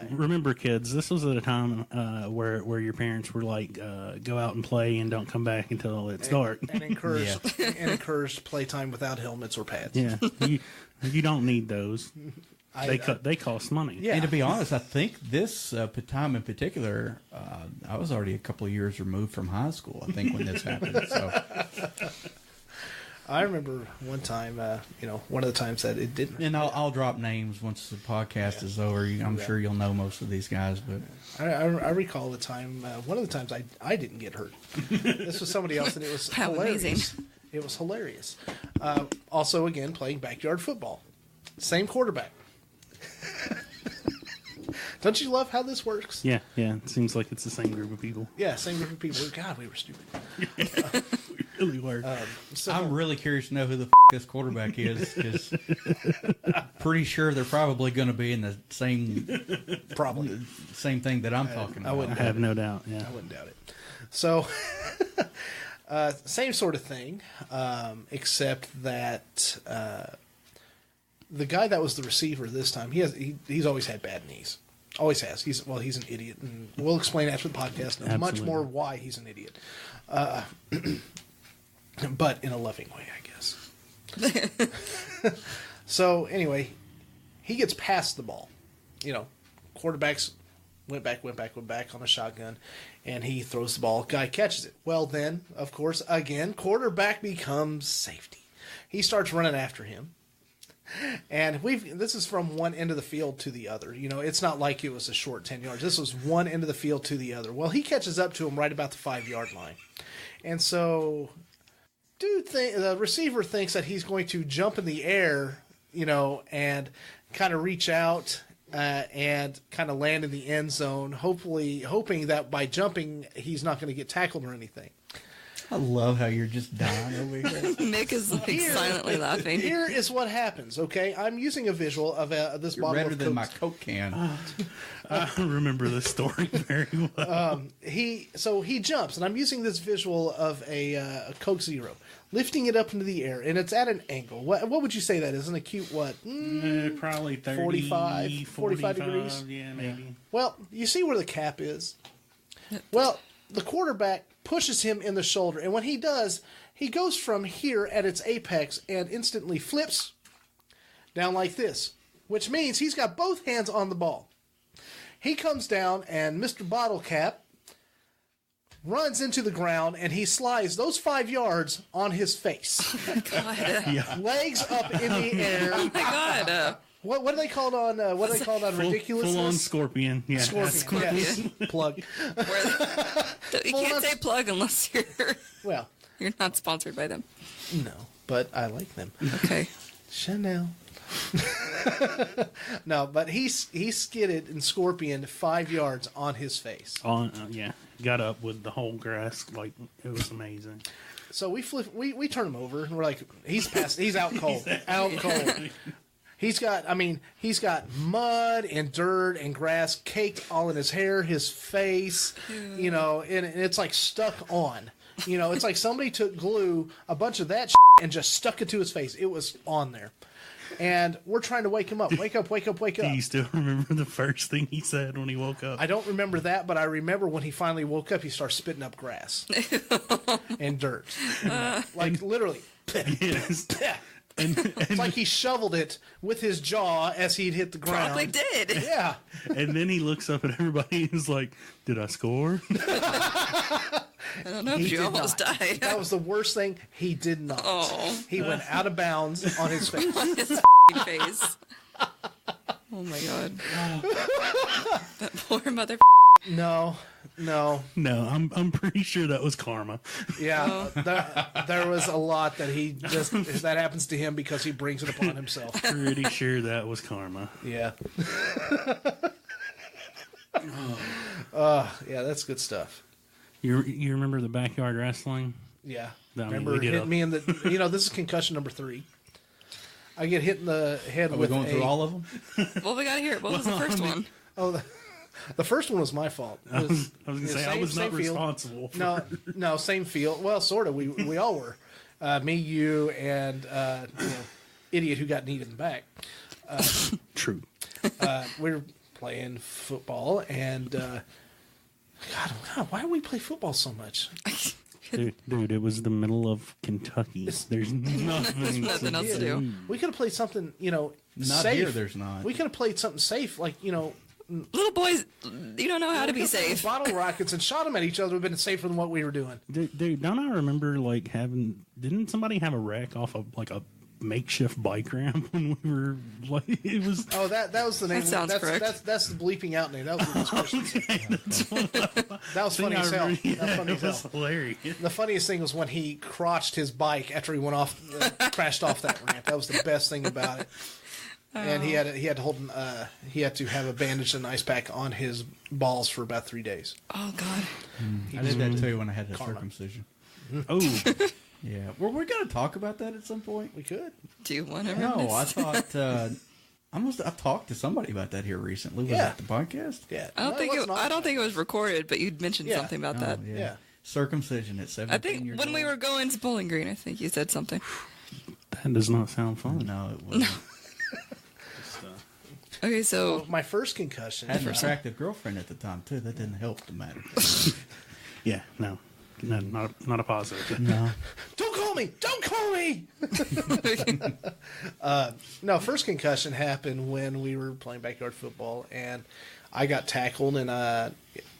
remember, kids, this was at a time where your parents were like, go out and play and don't come back until it's dark, and encouraged playtime without helmets or pads. Yeah, you don't need those. They cost money. Yeah. And to be honest, I think this time in particular, I was already a couple of years removed from high school, I think, when this happened. So I remember one time, one of the times that it didn't. And I'll drop names once the podcast is over. I'm sure you'll know most of these guys, but I recall the time. One of the times I didn't get hurt. This was somebody else, and it was How hilarious. amazing. It was hilarious. Also, again, playing backyard football. Same quarterback. Don't you love how this works? Yeah. It seems like it's the same group of people. Yeah, same group of people. God, we were stupid. We really were. So I'm really curious to know who the this quarterback is, because pretty sure they're probably going to be in the same thing that I'm talking about. I have no doubt. Yeah. I wouldn't doubt it. So, same sort of thing, except that the guy that was the receiver this time, he's always had bad knees. Always has. He's an idiot, and we'll explain after the podcast much more why he's an idiot. But in a loving way, I guess. So anyway, he gets past the ball. Quarterbacks went back on a shotgun, and he throws the ball. Guy catches it. Well, then, of course, again, quarterback becomes safety. He starts running after him. And this is from one end of the field to the other. It's not like it was a short 10 yards. This was one end of the field to the other. Well, he catches up to him right about the 5-yard line. And so, the receiver thinks that he's going to jump in the air, and kind of reach out and kind of land in the end zone, hoping that by jumping, he's not going to get tackled or anything. I love how you're just dying over here. Nick is silently laughing. Here is what happens, okay? I'm using a visual of this bottle Redder of than Coke. my Coke can. I remember this story very well. He jumps, and I'm using this visual of a Coke Zero, lifting it up into the air, and it's at an angle. What would you say that is? An acute what? Probably 30, 45 degrees? Yeah, maybe. Well, you see where the cap is? Well, the quarterback pushes him in the shoulder, and when he does, he goes from here at its apex and instantly flips down like this, which means he's got both hands on the ball. He comes down, and Mr. Bottle Cap runs into the ground, and he slides those 5 yards on his face. Oh my God. Legs up in the air. Oh my God. What are they called on? Ridiculousness? Full on scorpion. Yeah. Scorpion. Yes. Plug. You can't say plug unless Well, you're not sponsored by them. no, but I like them. Okay. Chanel. No, but he skidded and scorpioned 5 yards on his face. Got up with the whole grass, like it was amazing. So we turn him over, and we're like, he's out cold. Out cold. He's got mud and dirt and grass caked all in his hair, his face, and it's like stuck on. It's like somebody took glue, a bunch of that and just stuck it to his face. It was on there. And we're trying to wake him up. Wake up. Do you still remember the first thing he said when he woke up? I don't remember that, but I remember when he finally woke up, he started spitting up grass and dirt. Like literally. Yes. It's like he shoveled it with his jaw as he'd hit the ground. Probably did. Yeah. And then he looks up at everybody and is like, "Did I score?" I don't know if you almost died. That was the worst thing. He did not. Oh. He went out of bounds on his face. On his face. Oh my God. That poor mother. No. No, I'm pretty sure that was karma. Yeah, there was a lot that that happens to him because he brings it upon himself. Pretty sure that was karma. Yeah. Yeah, that's good stuff. You remember the backyard wrestling? Yeah. No, remember hitting me in the... this is concussion number 3. I get hit in the head with Are we going through all of them? Well, we got to hear it. What was the first one? Oh, the first one was my fault. I was going to say, I was not responsible. No, same field. Well, sort of. We all were. Me, you, and idiot who got kneed in the back. True. We were playing football, and God, why do we play football so much? Dude, it was the middle of Kentucky. There's nothing Nothing else to do. We could have played something, Not safe. here, there's not. We could have played something safe, like, little boys, you don't know how to be safe. Bottle rockets and shot them at each other would have been safer than what we were doing. Dude, don't I remember like didn't somebody have a wreck off of like a makeshift bike ramp when we were like it was Oh, that was the name. That sounds correct. That's the bleeping out name. That was the description. That was funny as hell. That was funny as was hell. hilarious. The funniest thing was when he crotched his bike after he went off, crashed off that ramp. That was the best thing about it. And he had to have a bandage and ice pack on his balls for about 3 days. Oh God. I did that too when I had the Karma. circumcision. Oh, Yeah. Were we going to talk about that at some point? We could. Do you want to? No, I thought I talked to somebody about that here recently. Was Yeah. that the podcast? Yeah. I don't think it was recorded, but you'd mentioned Yeah. something about Oh, that. Yeah. Circumcision at 17 I think years when we old. were going to Bowling Green, I think you said something. that does not sound fun. No, it wasn't. Okay, so My first concussion. I had an attractive girlfriend at the time too. That didn't help the matter. Yeah, no, not a positive. No. Don't call me! Don't call me! No, first concussion happened when we were playing backyard football, and I got tackled, and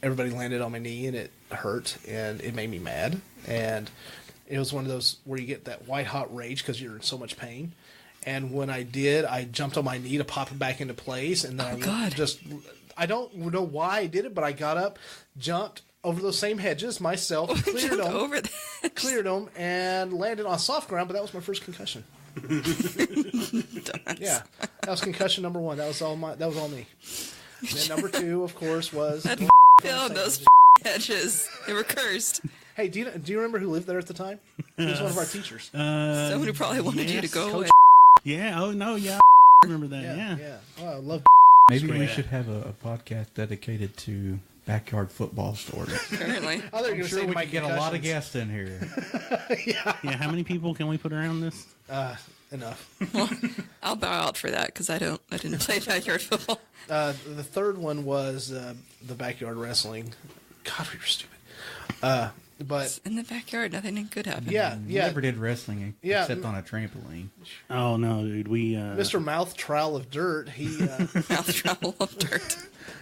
everybody landed on my knee, and it hurt, and it made me mad. And it was one of those where you get that white-hot rage because you're in so much pain. And when I did, I jumped on my knee to pop it back into place, and then I don't know why I did it, but I got up, jumped over those same hedges myself, cleared them, over that. cleared them, and landed on soft ground. But that was my first concussion. Yeah, that was concussion number one. That was all me. And then number two, of course, was. That fell on those hedges. They were cursed. Hey, do you remember who lived there at the time? He was one of our teachers. Somebody probably wanted you to go away. Yeah. Oh no. Yeah. I remember that. Yeah. Yeah. Oh, I love. Maybe we great. should have a podcast dedicated to backyard football stories. Apparently. I thought you were I'm gonna sure say we my could get a lot of concussions. guests in here. Yeah. How many people can we put around this? Enough. I'll bow out for that because I didn't play backyard football. The third one was the backyard wrestling. God, we were stupid. But In the backyard, nothing good happened. yeah, We yeah. never did wrestling Yeah. except on a trampoline. Oh no, dude. We Mr. Mouth Trowel of Dirt. He Mouth travel of dirt.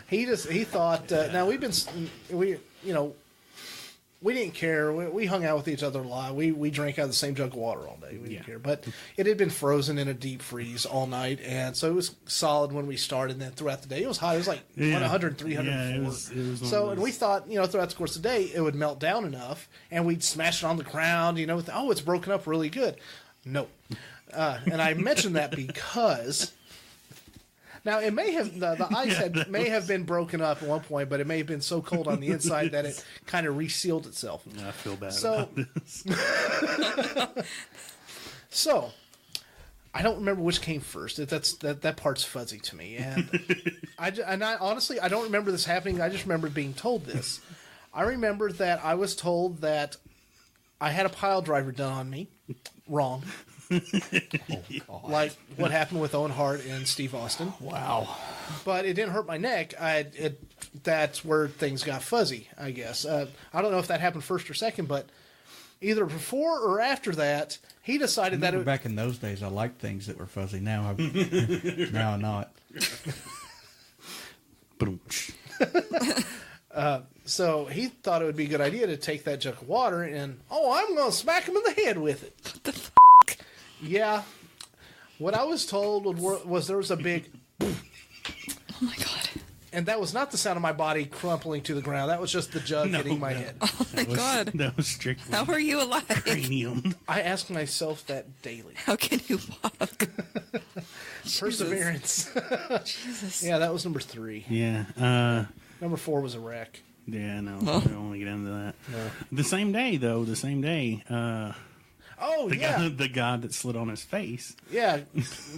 he thought. Now we didn't care. We hung out with each other a lot. We drank out of the same jug of water all day. We didn't care. But it had been frozen in a deep freeze all night, and so it was solid when we started. And then throughout the day, it was hot. It was like 100, 300, Yeah, it 400. was one of So, those- and we thought, throughout the course of the day, it would melt down enough, and we'd smash it on the ground. It's broken up really good. No, and I mentioned that because. Now it may have the ice may have been broken up at one point, but it may have been so cold on the inside that it kind of resealed itself. I feel bad So- about this. So I don't remember which came first. That part's fuzzy to me, and I honestly I don't remember this happening. I just remember being told this. I remember that I was told that I had a pile driver done on me. Wrong. Like what happened with Owen Hart and Steve Austin. Wow. But it didn't hurt my neck. That's where things got fuzzy, I guess. I don't know if that happened first or second, but either before or after that, he decided that it, Back in those days, I liked things that were fuzzy. Now, now I'm not. Boom. so he thought it would be a good idea to take that jug of water and I'm going to smack him in the head with it. What the f***? Yeah. What I was told was there was a big, Oh my god. and that was not the sound of my body crumpling to the ground. That was just the jug hitting my head. Oh my god. That was strictly How are you alive? cranium. I ask myself that daily. How can you walk? Perseverance. Jesus. Yeah, that was number 3. Yeah. Number 4 was a wreck. Yeah, no, Well. I don't want to get into that. The same day, Oh, yeah. the guy that slid on his face, Yeah.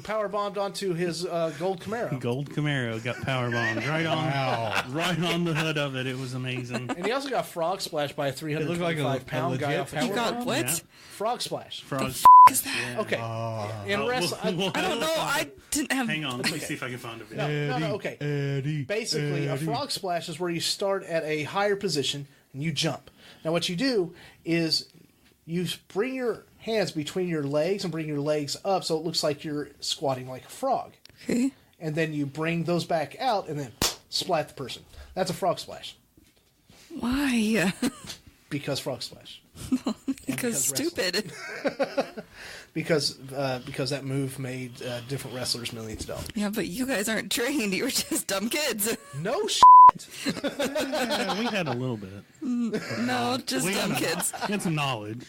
Power bombed onto his gold Camaro. Gold Camaro, got power bombed right on the hood of it. It was amazing. And he also got frog splashed by a It looked like a 325-pound guy legit off a power You chair. got what? Yeah. Frog splash. Frogs. Is that? Okay. In wrestling, I don't know. I didn't have. Hang on, let me see if I can find a video. no, okay. Eddie, Basically, a frog splash is where you start at a higher position and you jump. Now, what you do is you bring your hands between your legs and bring your legs up so it looks like you're squatting like a frog. Okay. And then you bring those back out and then splat the person. That's a frog splash. Why? Because frog splash. Because stupid. Because that move made different wrestlers millions of dollars. Yeah, but you guys aren't trained. You were just dumb kids. No Yeah, we had a little bit. No, just dumb kids. We had some knowledge.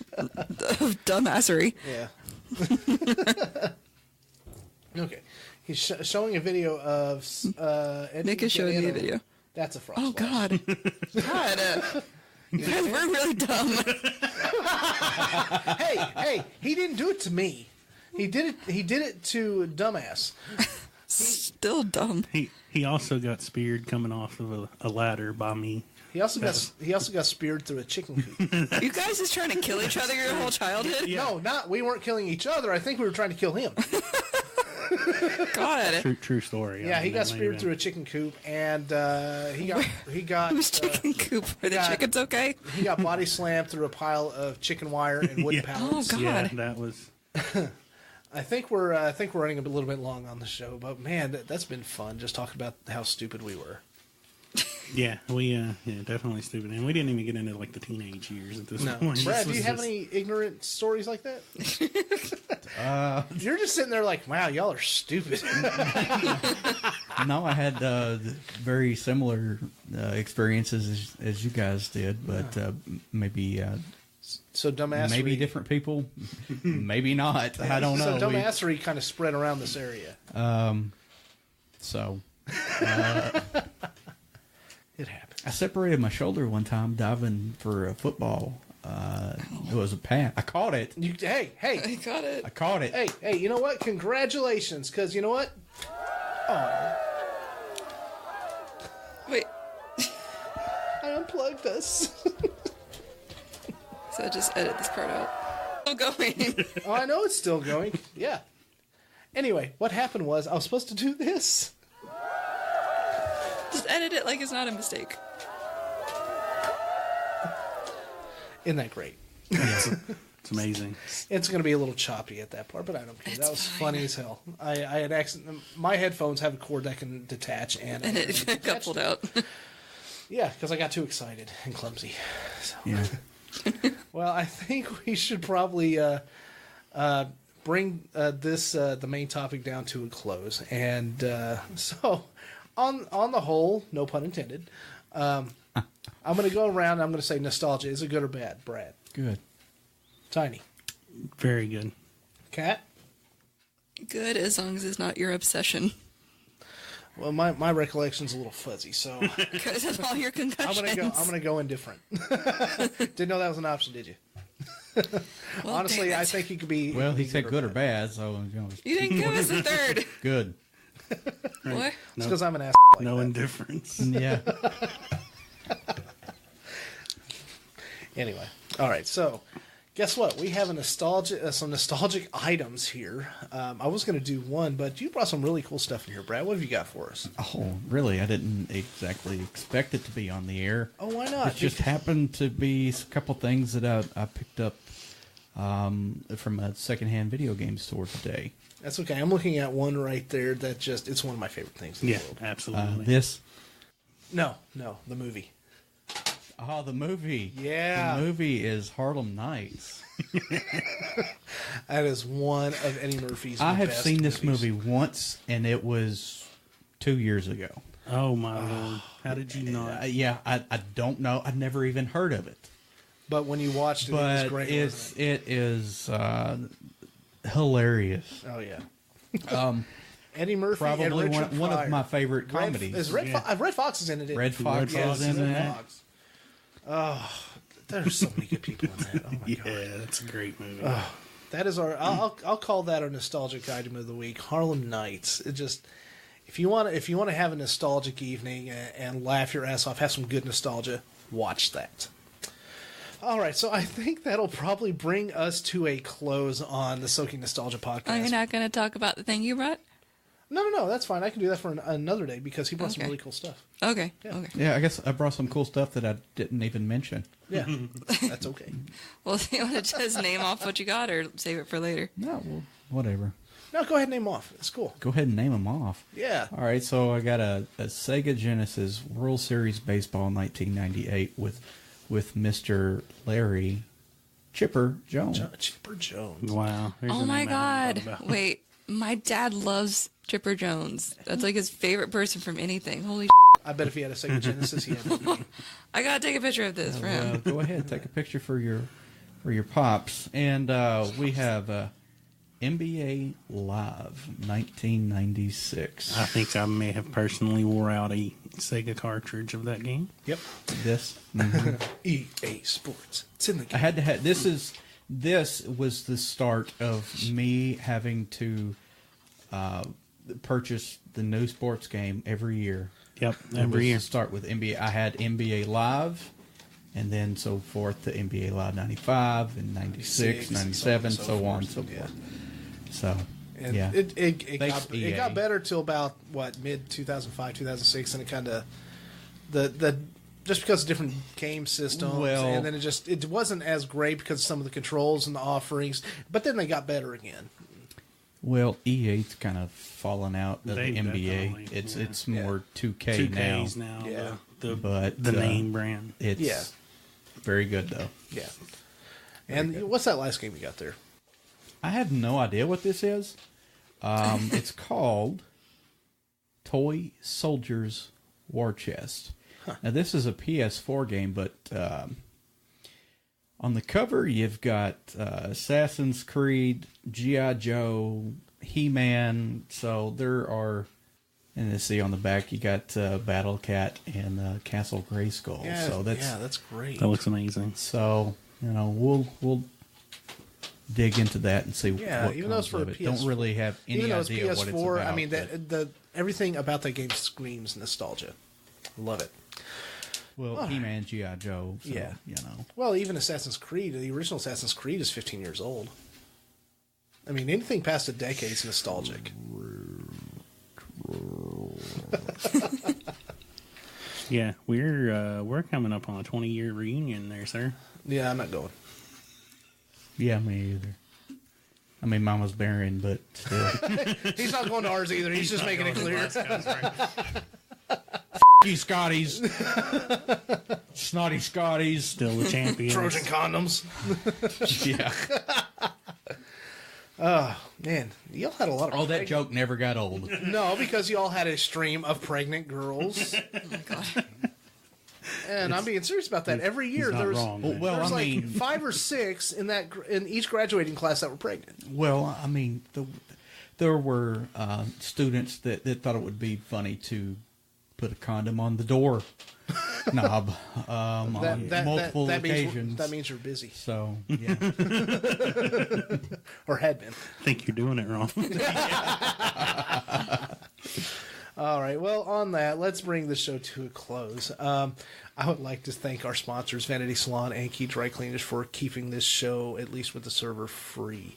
Dumbassery. Yeah. Okay. He's showing a video of Eddie Nick is showing me a video. That's a frog Oh, splash. God. God. You guys were really dumb. Hey, he didn't do it to me. He did it to dumbass. Still dumb. He also got speared coming off of a ladder by me. He also got speared through a chicken coop. You guys just trying to kill each other your whole childhood? No, we weren't killing each other. I think we were trying to kill him. God. True story. Yeah, he got speared through a chicken coop, and he got Who's chicken coop? Are the chickens okay? He got body slammed through a pile of chicken wire and wooden pallets. Oh, God. Yeah, that was. I think we're running a little bit long on the show, but man, that's been fun just talking about how stupid we were. Yeah, we definitely stupid, and we didn't even get into like the teenage years at this point. Brad, This do you was have just- any ignorant stories like that? You're just sitting there like, wow, y'all are stupid. No, I had very similar experiences as you guys did, but maybe So dumbassery. maybe different people, maybe not. I don't know. So dumbassery kind of spread around this area. So It happened. I separated my shoulder one time diving for a football. It was a pass. I caught it. Hey, I got it. I caught it. hey! You know what? Congratulations, because you know what? Wait. I unplugged us. So just edit this part out. Still going. Oh, I know it's still going. Yeah. Anyway, what happened was I was supposed to do this. Just edit it like it's not a mistake. Isn't that great? It's amazing. It's going to be a little choppy at that part, but I don't care. That was funny as hell. I had accident. My headphones have a cord that can detach, and It got pulled out. Yeah, because I got too excited and clumsy. So. Yeah. Well, I think we should probably bring the main topic down to a close. And so, on the whole, no pun intended, I'm going to go around. I'm going to say nostalgia. Is it good or bad, Brad? Good. Tiny. Very good. Cat? Good, as long as it's not your obsession. Well, my recollection's a little fuzzy, so Because of all your concussions. I'm gonna go indifferent. Didn't know that was an option, did you? Well, Honestly, damn it. I think he could be. Well, he said good or bad, so You didn't give us a third. good. What? It's because I'm an ass. Like No that. indifference. Yeah. Anyway, all right. So, guess what? We have some nostalgic items here. I was going to do one, but you brought some really cool stuff in here, Brad. What have you got for us? Oh, really? I didn't exactly expect it to be on the air. Oh, why not? It just happened to be a couple things that I picked up from a secondhand video game store today. That's okay. I'm looking at one right there that it's one of my favorite things in Yeah, the world. absolutely. This. No, the movie. Oh, the movie. Yeah. The movie is Harlem Nights. That is one of Eddie Murphy's I have best seen this movies. movie once, and it was 2 years ago. Oh my lord! How did you not? Yeah, I don't know. I'd never even heard of it. But when you watched it, it was But great. wasn't it is hilarious. it? Oh, yeah. Eddie Murphy and Probably Richard one of Pryor. my favorite comedies. Red Fox is in it. Red Fox Yes, is in Red that. Fox. Oh, there's so many good people in that. Oh my Yeah, god. that's a great movie. That is our. I'll call that our nostalgic item of the week. Harlem Nights. It just, if you want to have a nostalgic evening and laugh your ass off, have some good nostalgia, watch that. All right, so I think that'll probably bring us to a close on the SOKY Nostalgia podcast. Oh, you're not going to talk about the thing you brought? No, that's fine. I can do that for another day because he brought some Okay. really cool stuff. Okay. Yeah. Okay. Yeah, I guess I brought some cool stuff that I didn't even mention. Yeah, that's okay. Well, do you want to just name off what you got or save it for later? No, well, whatever. No, go ahead and name them off. It's cool. Go ahead and name them off. Yeah. All right, so I got a Sega Genesis World Series Baseball 1998 with Mr. Larry Chipper Jones. Chipper Jones. Wow. There's Oh a my name I hadn't God! thought about. Wait, my dad loves Chipper Jones. That's like his favorite person from anything. Holy! I bet if he had a Sega Genesis, he had that. I gotta take a picture of this for him. Go ahead, take a picture for your pops. And we have NBA Live 1996. I think I may have personally wore out a Sega cartridge of that game. Yep. This. Mhm. EA Sports. It's in the I game. had to have this was the start of me having to purchase the new sports game every year. Yep, It every was year. to start with NBA. I had NBA Live, and then so forth to NBA Live 95 and 96, 97, so on and so yeah. forth. So, And yeah. it Thanks, got, EA. it got better till about mid 2005, 2006, and it kind of the just because of different game systems, Well- and then it wasn't as great because of some of the controls and the offerings, but then they got better again. Well, EA's kind of fallen out of They the NBA. definitely, yeah. It's more 2K, 2Ks now. now. Yeah. But, the name brand. It's Yeah. very good, though. Yeah. And what's that last game you got there? I have no idea what this is. It's called Toy Soldiers War Chest. Now, this is a PS4 game, but on the cover, you've got Assassin's Creed, G.I. Joe, He-Man. So there are, and let's see on the back, you got Battle Cat and Castle Grayskull. So that's great. That looks amazing. So we'll dig into that and see Yeah, what even though it's comes for of a it. Don't PS4 really have any Even though it's idea PS4, what it's about. I mean, but- the everything about that game screams nostalgia. Love it. well, He-Man, G.I. Joe. So, Yeah. Well, Well, even Assassin's Creed, the original Assassin's Creed is 15 years old. I mean, anything past a decade is nostalgic. Yeah, we're coming up on a 20-year reunion there, sir. Yeah, I'm not going. yeah, me either. I mean, Mama's burying, but still. He's not going to ours either. He's just making it clear. You Scotties. Snotty Scotties. Still the champion. Trojan condoms. Yeah. Man, y'all had a lot of. Oh, that joke never got old. No, because y'all had a stream of pregnant girls. Oh my God! And I'm being serious about that. Every year he's not there's wrong, man. Well, there's I like mean, 5 or 6 in each graduating class that were pregnant. well, I mean, there were students that thought it would be funny to put a condom on the door knob on multiple occasions. That means you're busy So, yeah. or had been. I think you're doing it wrong. All right. Well, on that, let's bring the show to a close. I would like to thank our sponsors, Vanity Salon and Key Dry Cleaners, for keeping this show, at least with the server, free.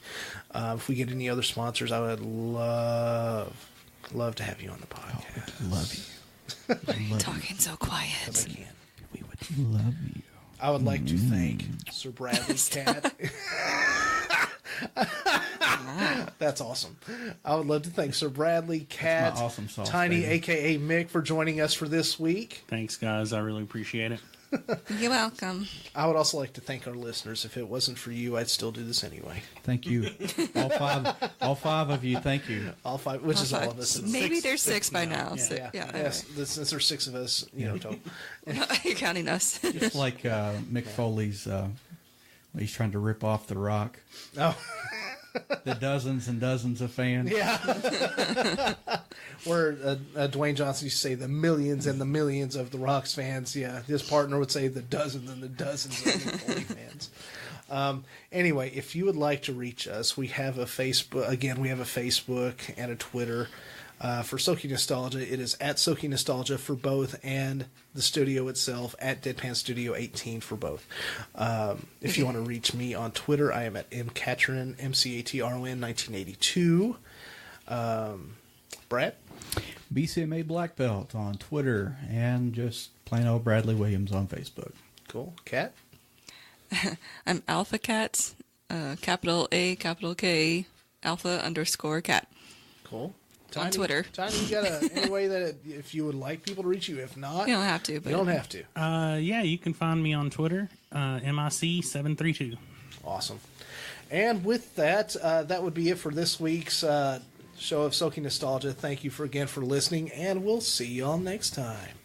If we get any other sponsors, I would love to have you on the podcast. Love you. Talking so quiet. If I can. We would love you. I would like to thank Sir Bradley Cat. That's awesome. I would love to thank Sir Bradley Cat, my awesome sauce, Tiny, baby. a.k.a. Mick, for joining us for this week. Thanks, guys. I really appreciate it. You're welcome. I would also like to thank our listeners. If it wasn't for you, I'd still do this anyway. Thank you. All five of you, thank you. All 5, which is all of us. Maybe there's 6 by now. Yeah. So, Yeah. yeah. Yes. Since there's 6 of us, total. Anyway. You're counting us. Just like Mick Foley's, he's trying to rip off The Rock. Oh, The dozens and dozens of fans. yeah. Where Dwayne Johnson used to say the millions and the millions of the Rock's fans. Yeah, his partner would say the dozens and the dozens of the Foley fans. Anyway, if you would like to reach us, we have a Facebook. Again, we have a Facebook and a Twitter. For SOKY Nostalgia, it is at SOKY Nostalgia for both, and the studio itself at Deadpan Studio 18 for both. If you want to reach me on Twitter, I am at mcatron, MCATRON 1982. Brad? BCMA Black Belt on Twitter, and just plain old Bradley Williams on Facebook. Cool. Kat? I'm Alpha Cat, capital A, capital K, alpha_cat. Cool. On Twitter. Tiny, you got any way that if you would like people to reach you? If not, You don't have to. But you don't have to. Yeah, you can find me on Twitter, MIC732. Awesome. And with that, that would be it for this week's show of SOKY Nostalgia. Thank you again for listening, and we'll see you all next time.